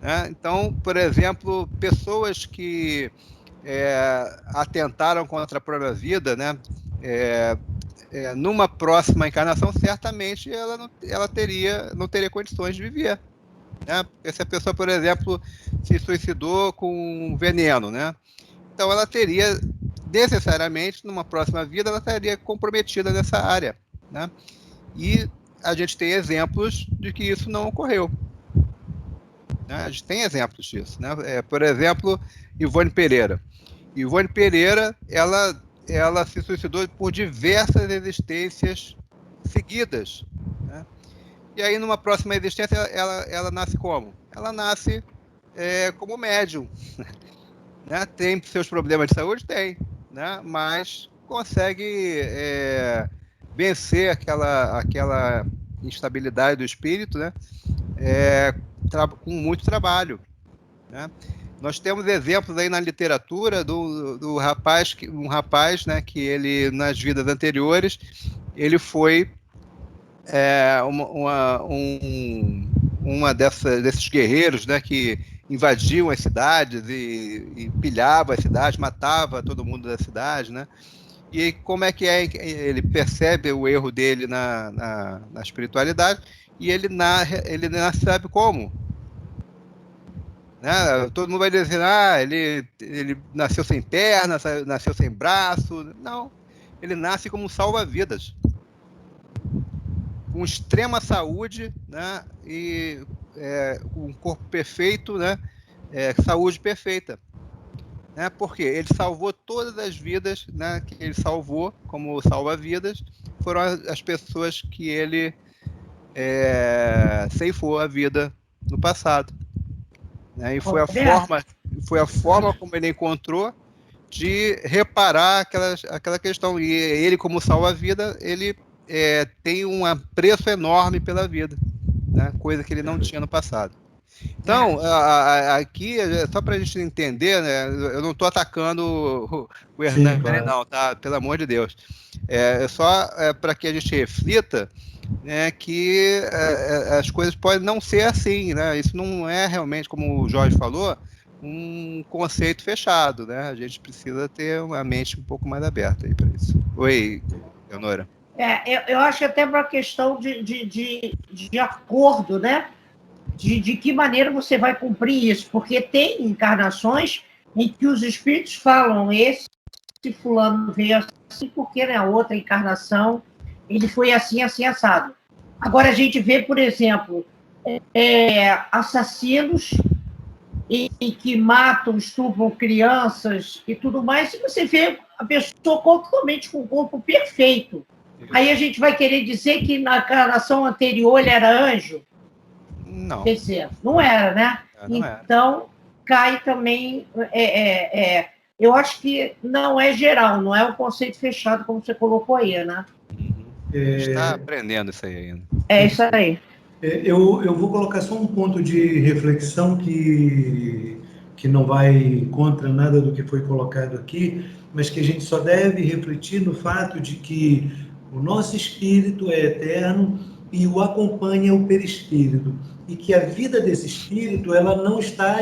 né? Então, por exemplo, pessoas que atentaram contra a própria vida, né? Numa próxima encarnação, certamente ela não teria condições de viver, né? Porque se a pessoa, por exemplo, se suicidou com veneno, né? Então ela teria necessariamente, numa próxima vida, ela estaria comprometida nessa área, né? E a gente tem exemplos de que isso não ocorreu, né? A gente tem exemplos disso, né? Por exemplo, Ivone Pereira. Ivone Pereira, ela se suicidou por diversas existências seguidas, né? E aí, numa próxima existência, ela nasce como? Ela nasce como médium, né? Tem seus problemas de saúde? Tem, né? Mas consegue vencer aquela instabilidade do espírito, né? Com muito trabalho, né? Nós temos exemplos aí na literatura do rapaz, um rapaz, né, que ele, nas vidas anteriores, ele foi uma desses guerreiros, né, que invadiam as cidades e pilhavam as cidades, matava todo mundo da cidade, né? E como é que ele percebe o erro dele na espiritualidade e ele nasce, sabe como? Né? Todo mundo vai dizer, ele nasceu sem perna, nasceu sem braço. Não, ele nasce como um salva-vidas, com extrema saúde, né? E um corpo perfeito, né? Saúde perfeita, né? Porque ele salvou todas as vidas, né? Que ele salvou como salva-vidas foram as pessoas que ele ceifou a vida no passado, né? E foi a forma como ele encontrou de reparar aquela questão. E ele, como salva-vida, ele tem um apreço enorme pela vida, né? Coisa que ele não tinha no passado. Então, aqui, só para a gente entender, né? Eu não estou atacando o Hernani, claro. Não, tá? Pelo amor de Deus. É só para que a gente reflita, né, que as coisas podem não ser assim, né? Isso não é realmente, como o Jorge falou, um conceito fechado, né? A gente precisa ter uma mente um pouco mais aberta aí para isso. Oi, Leonora. Eu acho que até para a questão de acordo, né? De que maneira você vai cumprir isso, porque tem encarnações em que os espíritos falam, esse fulano veio assim, porque na outra encarnação ele foi assim, assim, assado. Agora a gente vê, por exemplo, assassinos e que matam, estupram crianças e tudo mais, e você vê a pessoa totalmente com o corpo perfeito. Aí a gente vai querer dizer que na encarnação anterior ele era anjo? Não. Quer dizer, não era, né? Não era. Então, cai também... eu acho que não é geral, não é um conceito fechado, como você colocou aí, né? Está aprendendo isso aí ainda. É isso aí. Eu vou colocar só um ponto de reflexão que não vai contra nada do que foi colocado aqui, mas que a gente só deve refletir no fato de que o nosso espírito é eterno e o acompanha o perispírito, e que a vida desse espírito ela não está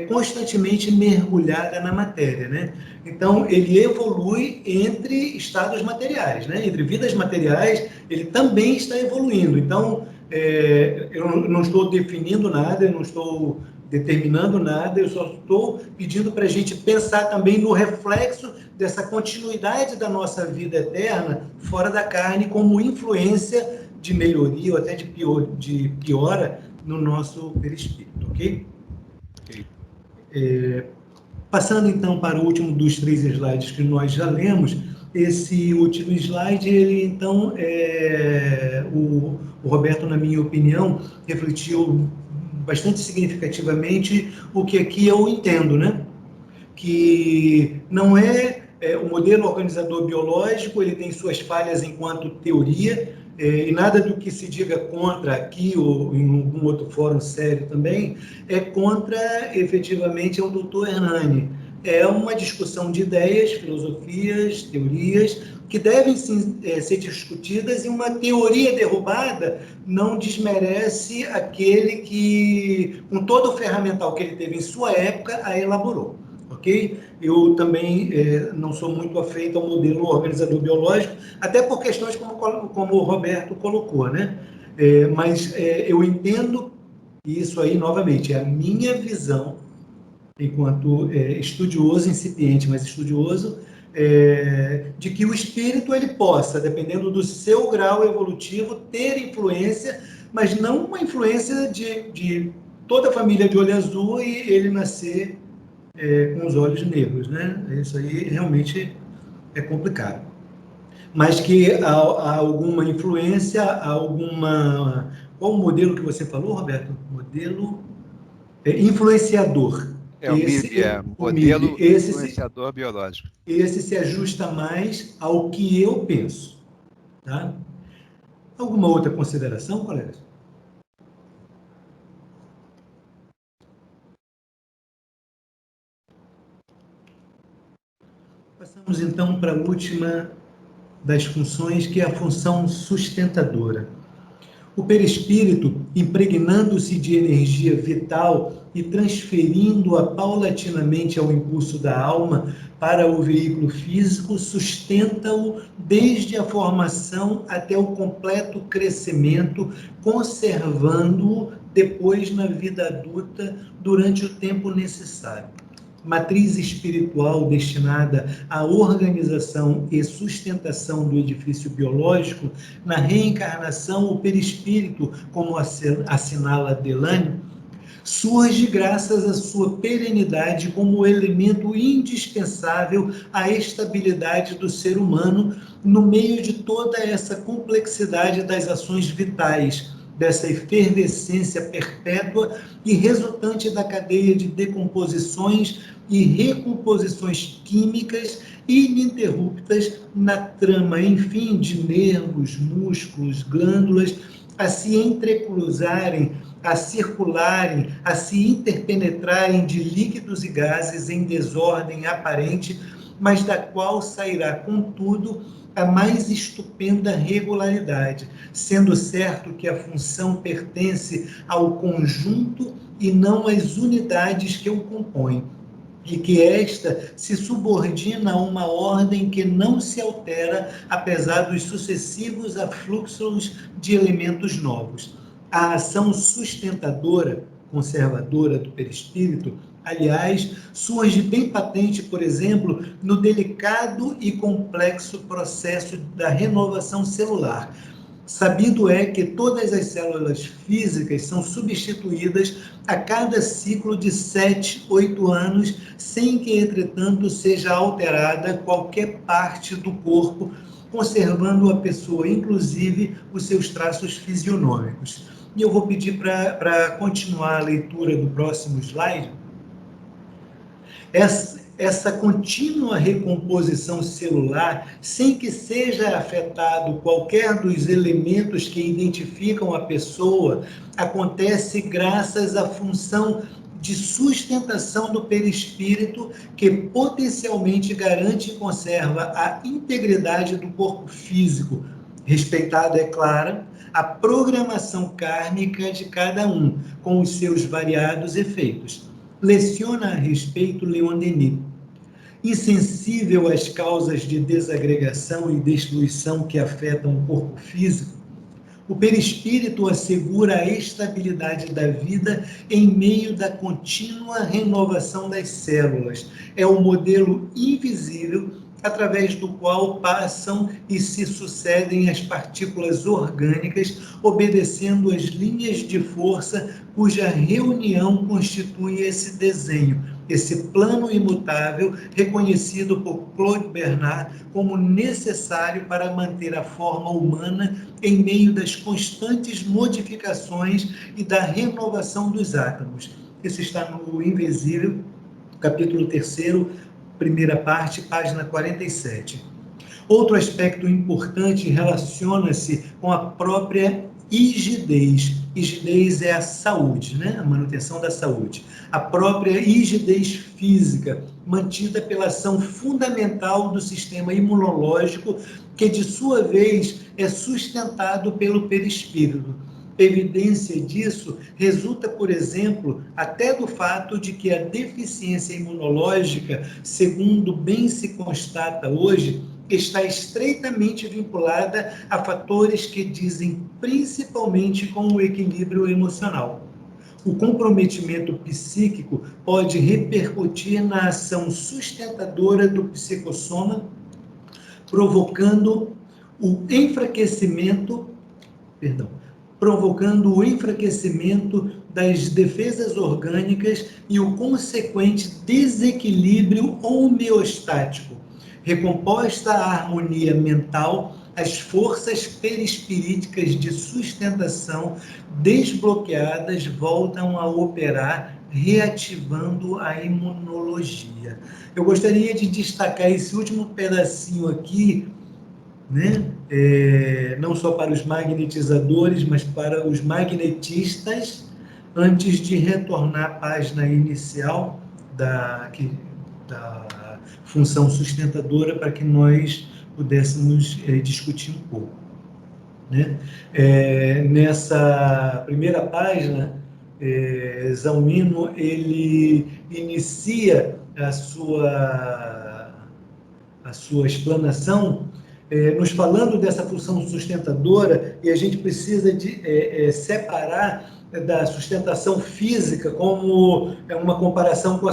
constantemente mergulhada na matéria, né? Então, ele evolui entre estados materiais, né? Entre vidas materiais, ele também está evoluindo. Então, eu não estou definindo nada, eu não estou determinando nada, eu só estou pedindo para a gente pensar também no reflexo dessa continuidade da nossa vida eterna fora da carne como influência de melhoria ou até de piora no nosso perispírito, ok? Passando então para o último dos 3 slides que nós já lemos, esse último slide, ele então, o Roberto, na minha opinião, refletiu bastante significativamente o que aqui eu entendo, né? Que não o modelo organizador biológico, ele tem suas falhas enquanto teoria, e nada do que se diga contra aqui ou em algum outro fórum sério também, é contra, efetivamente, o doutor Hernani. É uma discussão de ideias, filosofias, teorias, que devem ser discutidas, e uma teoria derrubada não desmerece aquele que, com todo o ferramental que ele teve em sua época, a elaborou. Ok? Eu também não sou muito afeito ao modelo organizador biológico, até por questões como o Roberto colocou, né? Mas eu entendo, e isso aí, novamente, é a minha visão, enquanto estudioso, incipiente, mas estudioso, de que o espírito ele possa, dependendo do seu grau evolutivo, ter influência, mas não uma influência de toda a família de olho azul e ele nascer com os olhos negros, né? Isso aí realmente é complicado. Mas que há alguma influência, alguma... Qual o modelo que você falou, Roberto? Modelo influenciador. O MIB, modelo influenciador biológico. Esse se ajusta mais ao que eu penso. Tá? Alguma outra consideração, colegas? Passamos então para a última das funções, que é a função sustentadora. O perispírito, impregnando-se de energia vital e transferindo-a paulatinamente ao impulso da alma para o veículo físico, sustenta-o desde a formação até o completo crescimento, conservando-o depois na vida adulta durante o tempo necessário. Matriz espiritual destinada à organização e sustentação do edifício biológico, na reencarnação, o perispírito, como assinala Delany, surge graças à sua perenidade como elemento indispensável à estabilidade do ser humano no meio de toda essa complexidade das ações vitais, dessa efervescência perpétua e resultante da cadeia de decomposições e recomposições químicas ininterruptas na trama, enfim, de nervos, músculos, glândulas, a se entrecruzarem, a circularem, a se interpenetrarem de líquidos e gases em desordem aparente, mas da qual sairá, contudo, a mais estupenda regularidade, sendo certo que a função pertence ao conjunto e não às unidades que o compõem, e que esta se subordina a uma ordem que não se altera, apesar dos sucessivos afluxos de elementos novos. A ação sustentadora, conservadora do perispírito, aliás, surge bem patente, por exemplo, no delicado e complexo processo da renovação celular. Sabido é que todas as células físicas são substituídas a cada ciclo de 7, 8 anos, sem que, entretanto, seja alterada qualquer parte do corpo, conservando a pessoa, inclusive, os seus traços fisionômicos. E eu vou pedir para continuar a leitura do próximo slide. Essa contínua recomposição celular, sem que seja afetado qualquer dos elementos que identificam a pessoa, acontece graças à função de sustentação do perispírito, que potencialmente garante e conserva a integridade do corpo físico, respeitada, é claro, a programação kármica de cada um, com os seus variados efeitos. Leciona a respeito Leon Denis. Insensível às causas de desagregação e destruição que afetam o corpo físico, o perispírito assegura a estabilidade da vida em meio da contínua renovação das células. É o modelo invisível através do qual passam e se sucedem as partículas orgânicas, obedecendo às linhas de força cuja reunião constitui esse desenho, esse plano imutável, reconhecido por Claude Bernard como necessário para manter a forma humana em meio das constantes modificações e da renovação dos átomos. Isso está no Invisível, capítulo 3º, primeira parte, página 47. Outro aspecto importante relaciona-se com a própria rigidez. Rigidez é a saúde, né? A manutenção da saúde. A própria rigidez física, mantida pela ação fundamental do sistema imunológico, que, de sua vez, é sustentado pelo perispírito. Evidência disso resulta, por exemplo, até do fato de que a deficiência imunológica, segundo bem se constata hoje, está estreitamente vinculada a fatores que dizem principalmente com o equilíbrio emocional. O comprometimento psíquico pode repercutir na ação sustentadora do psicossoma, provocando o enfraquecimento das defesas orgânicas e o consequente desequilíbrio homeostático. Recomposta a harmonia mental, as forças perispiríticas de sustentação desbloqueadas voltam a operar, reativando a imunologia. Eu gostaria de destacar esse último pedacinho aqui, né? Não só para os magnetizadores, mas para os magnetistas, antes de retornar à página inicial da função sustentadora, para que nós pudéssemos discutir um pouco, né? Nessa primeira página, Zalmino ele inicia a sua explanação nos falando dessa função sustentadora, e a gente precisa separar da sustentação física como uma comparação com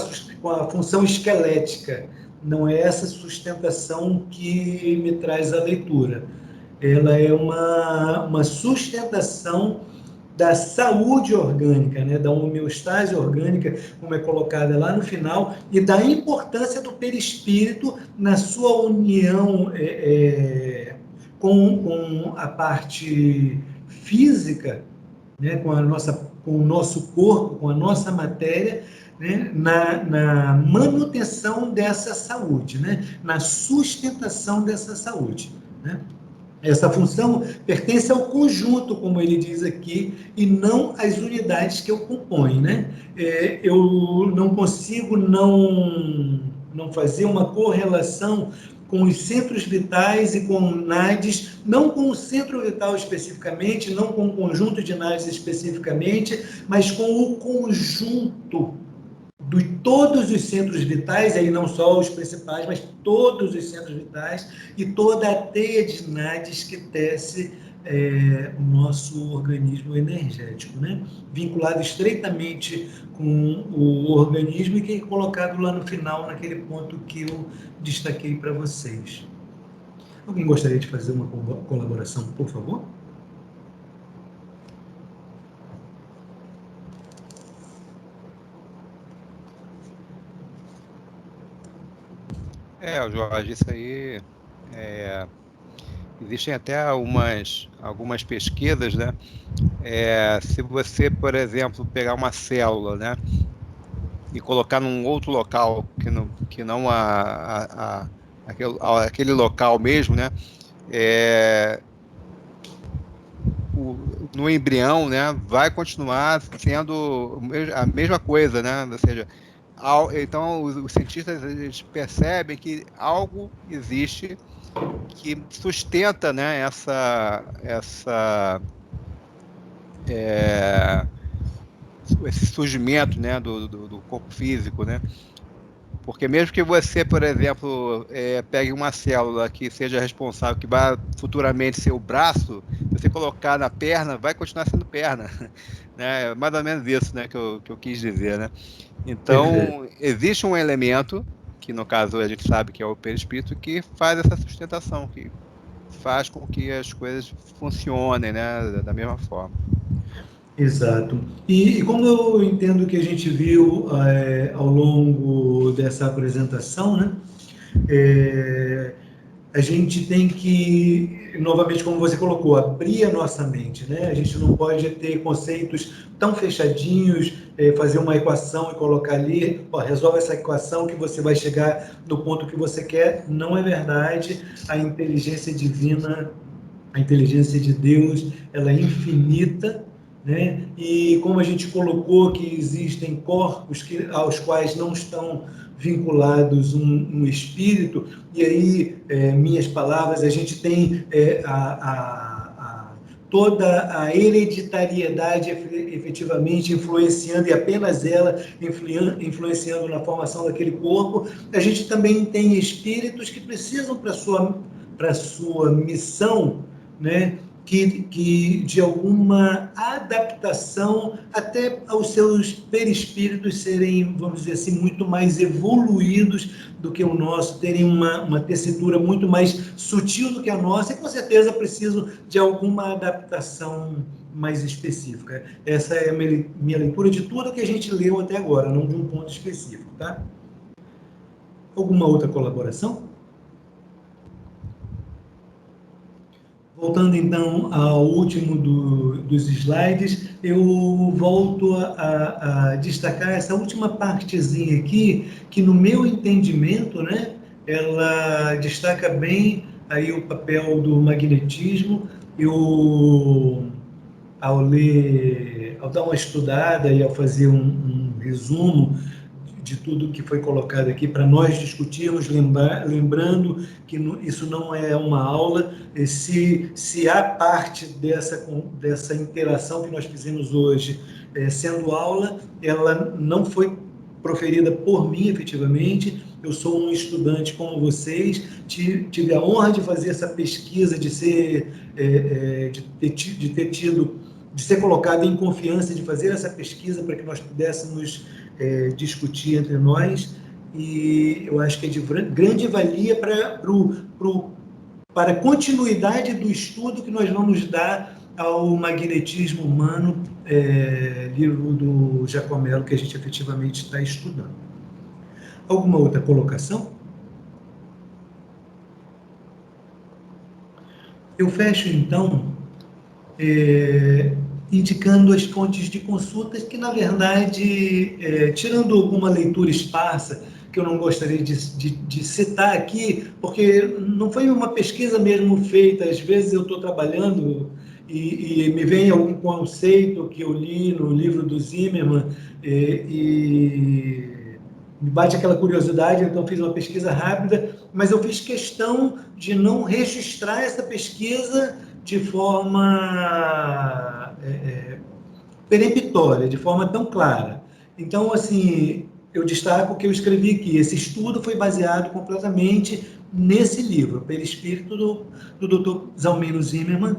a função esquelética. Não é essa sustentação que me traz a leitura. Ela é uma sustentação da saúde orgânica, né, da homeostase orgânica, como é colocada lá no final, e da importância do perispírito na sua união com a parte física, né, com o nosso corpo, com a nossa matéria, né, na manutenção dessa saúde, né, na sustentação dessa saúde, né? Essa função pertence ao conjunto, como ele diz aqui, e não às unidades que eu componho, né? Eu não consigo não fazer uma correlação com os centros vitais e com NADs, não com o centro vital especificamente, não com o conjunto de NADs especificamente, mas com o conjunto de todos os centros vitais, aí não só os principais, mas todos os centros vitais e toda a teia de NADs que tece o nosso organismo energético, né? Vinculado estreitamente com o organismo e que é colocado lá no final, naquele ponto que eu destaquei para vocês. Alguém gostaria de fazer uma colaboração, por favor? Jorge, isso aí existem até algumas pesquisas, né? Se você, por exemplo, pegar uma célula, né, e colocar num outro local que não aquele local mesmo, né, no embrião, né, vai continuar sendo a mesma coisa, né? Ou seja, então os cientistas eles percebem que algo existe que sustenta, né, esse surgimento, né, do corpo físico, né? Porque mesmo que você, por exemplo, pegue uma célula que seja responsável, que vai futuramente ser o braço, se você colocar na perna, vai continuar sendo perna, né? Mais ou menos isso, né, que eu quis dizer, né? Então, existe um elemento, que no caso a gente sabe que é o perispírito, que faz essa sustentação, que faz com que as coisas funcionem, né, da mesma forma. Exato. E como eu entendo que a gente viu ao longo dessa apresentação, né, a gente tem que, novamente, como você colocou, abrir a nossa mente, né? A gente não pode ter conceitos tão fechadinhos, fazer uma equação e colocar ali, ó, resolve essa equação que você vai chegar no ponto que você quer. Não é verdade. A inteligência divina, a inteligência de Deus, ela é infinita, né? E como a gente colocou que existem corpos aos quais não estão vinculados um espírito, e aí, minhas palavras, a gente tem toda a hereditariedade efetivamente influenciando, e apenas ela influenciando na formação daquele corpo. A gente também tem espíritos que precisam para sua missão, né, que de alguma adaptação até aos seus perispíritos serem, vamos dizer assim, muito mais evoluídos do que o nosso, terem uma tessitura muito mais sutil do que a nossa, e com certeza precisam de alguma adaptação mais específica. Essa é a minha leitura de tudo que a gente leu até agora, não de um ponto específico, tá? Alguma outra colaboração? Voltando, então, ao último dos slides, eu volto a destacar essa última partezinha aqui, que, no meu entendimento, né, ela destaca bem aí o papel do magnetismo. Eu, ao dar uma estudada e ao fazer um resumo de tudo que foi colocado aqui para nós discutirmos, lembrando que isso não é uma aula, se há parte dessa interação que nós fizemos hoje sendo aula, ela não foi proferida por mim, efetivamente. Eu sou um estudante como vocês, tive a honra de fazer essa pesquisa, de ser colocado em confiança, de fazer essa pesquisa para que nós pudéssemos discutir entre nós, e eu acho que é de grande valia para a continuidade do estudo que nós vamos dar ao magnetismo humano, livro do Giacomello, que a gente efetivamente está estudando. Alguma outra colocação? Eu fecho, então, indicando as fontes de consultas que, na verdade, tirando alguma leitura esparsa, que eu não gostaria de citar aqui, porque não foi uma pesquisa mesmo feita. Às vezes eu estou trabalhando e me vem algum conceito que eu li no livro do Zimmermann e me bate aquela curiosidade, então fiz uma pesquisa rápida, mas eu fiz questão de não registrar essa pesquisa de forma peremptória, de forma tão clara. Então, assim, eu destaco que eu escrevi aqui. Esse estudo foi baseado completamente nesse livro, Perispírito, do Dr. Zalmino Zimmermann.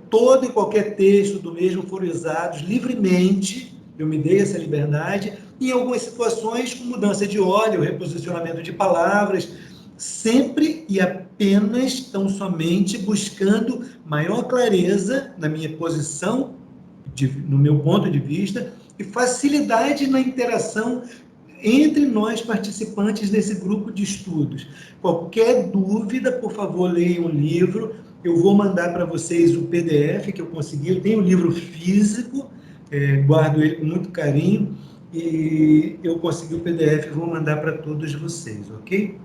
Todo e qualquer texto do mesmo foram usados livremente, eu me dei essa liberdade, em algumas situações com mudança de ordem, reposicionamento de palavras, sempre e apenas, tão somente, buscando maior clareza na minha posição, no meu ponto de vista, e facilidade na interação entre nós participantes desse grupo de estudos. Qualquer dúvida, por favor, leiam o livro. Eu vou mandar para vocês o PDF que eu consegui. Eu tenho o livro físico, guardo ele com muito carinho, e eu consegui o PDF e vou mandar para todos vocês, ok?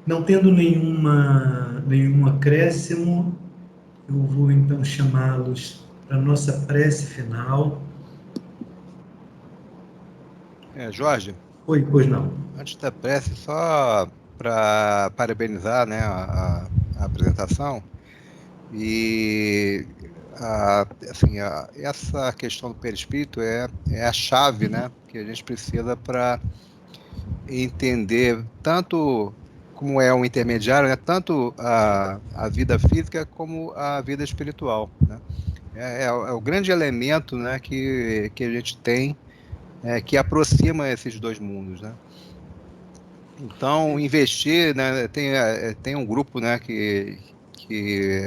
Não tendo nenhum acréscimo, eu vou então chamá-los para a nossa prece final. Jorge? Oi, pois não. Antes da prece, só para parabenizar, né, a apresentação, e assim, essa questão do perispírito é a chave, né, que a gente precisa para entender tanto como é um intermediário, né, tanto a vida física como a vida espiritual, né? É o grande elemento, né, que a gente tem, que aproxima esses dois mundos, né? Então, investir, né, tem um grupo, né, que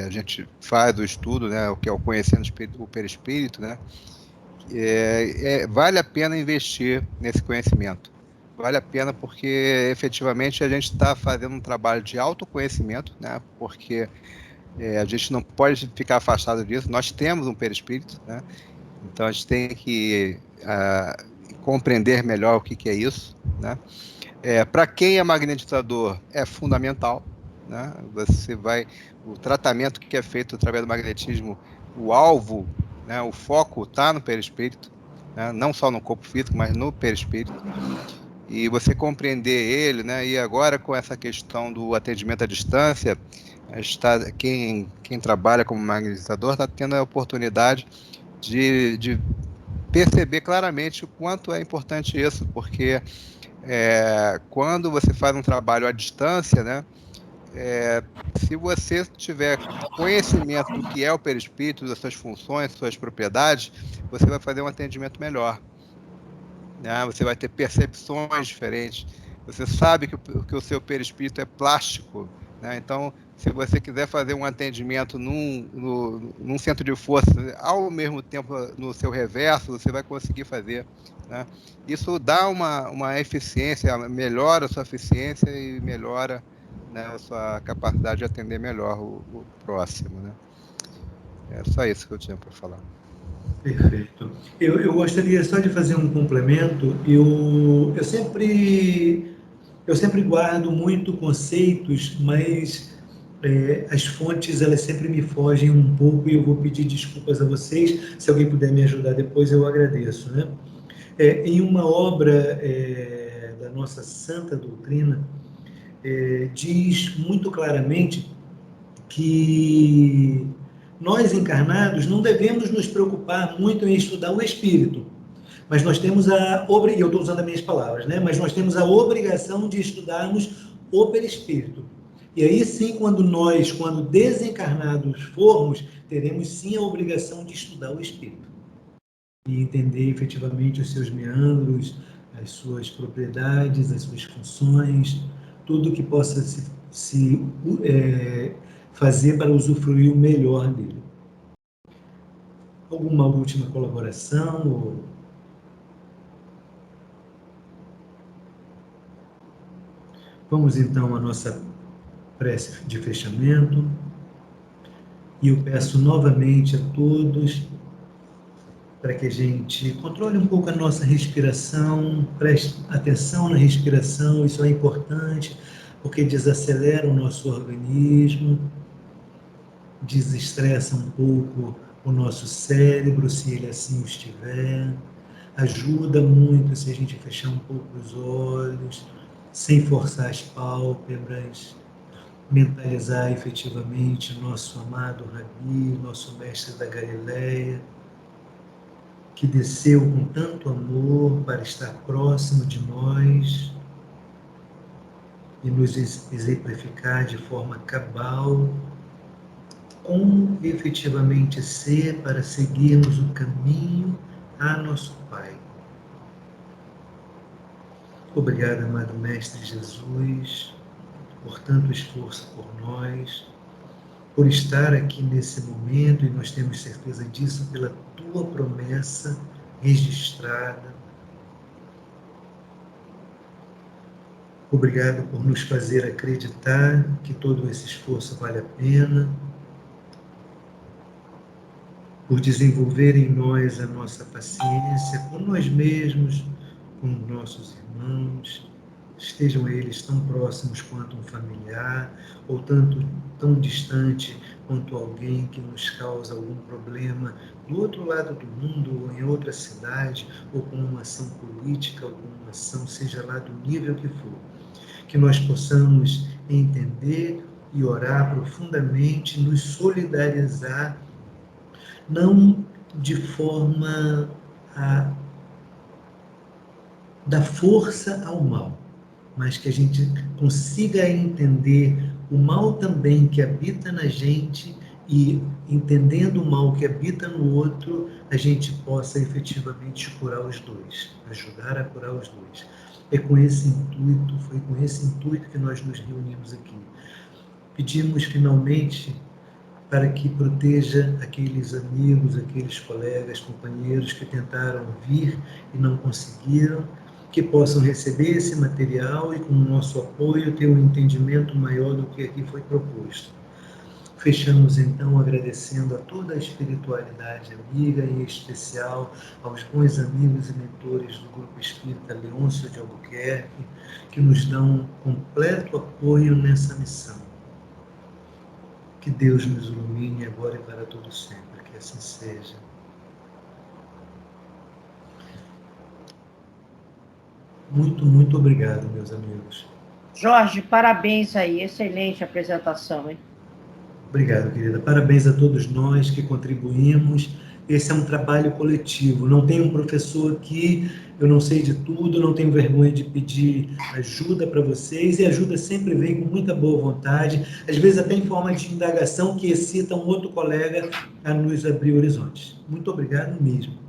a gente faz o estudo, né, o que é o Conhecendo o Perispírito, né? Vale a pena investir nesse conhecimento, vale a pena porque efetivamente a gente está fazendo um trabalho de autoconhecimento, né? Porque a gente não pode ficar afastado disso. Nós temos um perispírito, né? Então a gente tem que compreender melhor o que é isso, né? Para quem é magnetizador é fundamental, né? O tratamento que é feito através do magnetismo, o alvo, né? O foco está no perispírito, né? Não só no corpo físico, mas no perispírito. E você compreender ele, né? E agora com essa questão do atendimento à distância, quem trabalha como magnetizador está tendo a oportunidade de perceber claramente o quanto é importante isso, porque quando você faz um trabalho à distância, né? Se você tiver conhecimento do que é o perispírito, das suas funções, suas propriedades, você vai fazer um atendimento melhor, né? Você vai ter percepções diferentes. Você sabe que o seu perispírito é plástico, né? Então, se você quiser fazer um atendimento num centro de força, ao mesmo tempo no seu reverso, você vai conseguir fazer, né? Isso dá uma eficiência, melhora a sua eficiência e melhora, né, a sua capacidade de atender melhor o próximo, né? É só isso que eu tinha para falar. Perfeito. Eu gostaria só de fazer um complemento. Eu sempre guardo muito conceitos, mas as fontes elas sempre me fogem um pouco e eu vou pedir desculpas a vocês. Se alguém puder me ajudar depois, eu agradeço, né? Em uma obra da nossa santa doutrina, diz muito claramente que nós encarnados não devemos nos preocupar muito em estudar o espírito, mas nós temos e eu estou usando as minhas palavras, né? Mas nós temos a obrigação de estudarmos o perispírito. E aí sim, quando desencarnados formos, teremos sim a obrigação de estudar o espírito e entender efetivamente os seus meandros, as suas propriedades, as suas funções, tudo que possa fazer para usufruir o melhor dele. Alguma última colaboração? Vamos então à nossa prece de fechamento. E eu peço novamente a todos para que a gente controle um pouco a nossa respiração, preste atenção na respiração, isso é importante, porque desacelera o nosso organismo, desestressa um pouco o nosso cérebro, se ele assim o estiver. Ajuda muito se a gente fechar um pouco os olhos, sem forçar as pálpebras, mentalizar efetivamente nosso amado Rabi, nosso mestre da Galileia, que desceu com tanto amor para estar próximo de nós e nos exemplificar de forma cabal como efetivamente ser para seguirmos o caminho a nosso Pai. Obrigado, amado Mestre Jesus, por tanto esforço por nós, por estar aqui nesse momento, e nós temos certeza disso pela tua promessa registrada. Obrigado por nos fazer acreditar que todo esse esforço vale a pena, por desenvolver em nós a nossa paciência com nós mesmos, com nossos irmãos, estejam eles tão próximos quanto um familiar, ou tão distante quanto alguém que nos causa algum problema do outro lado do mundo, ou em outra cidade, ou com uma ação política, ou com uma ação, seja lá do nível que for. Que nós possamos entender e orar profundamente, nos solidarizar, não de forma a dar força ao mal, mas que a gente consiga entender o mal também que habita na gente e, entendendo o mal que habita no outro, a gente possa efetivamente curar os dois, ajudar a curar os dois. Foi com esse intuito que nós nos reunimos aqui. Pedimos finalmente para que proteja aqueles amigos, aqueles colegas, companheiros que tentaram vir e não conseguiram, que possam receber esse material e, com o nosso apoio, ter um entendimento maior do que aqui foi proposto. Fechamos, então, agradecendo a toda a espiritualidade amiga, em especial aos bons amigos e mentores do Grupo Espírita Leôncio de Albuquerque, que nos dão completo apoio nessa missão. Que Deus nos ilumine agora e para todo sempre, que assim seja. Muito, muito obrigado, meus amigos. Jorge, parabéns aí, excelente apresentação, hein? Obrigado, querida. Parabéns a todos nós que contribuímos. Esse é um trabalho coletivo. Não tem um professor aqui, eu não sei de tudo, não tenho vergonha de pedir ajuda para vocês, e a ajuda sempre vem com muita boa vontade, às vezes até em forma de indagação que excita um outro colega a nos abrir horizontes. Muito obrigado mesmo.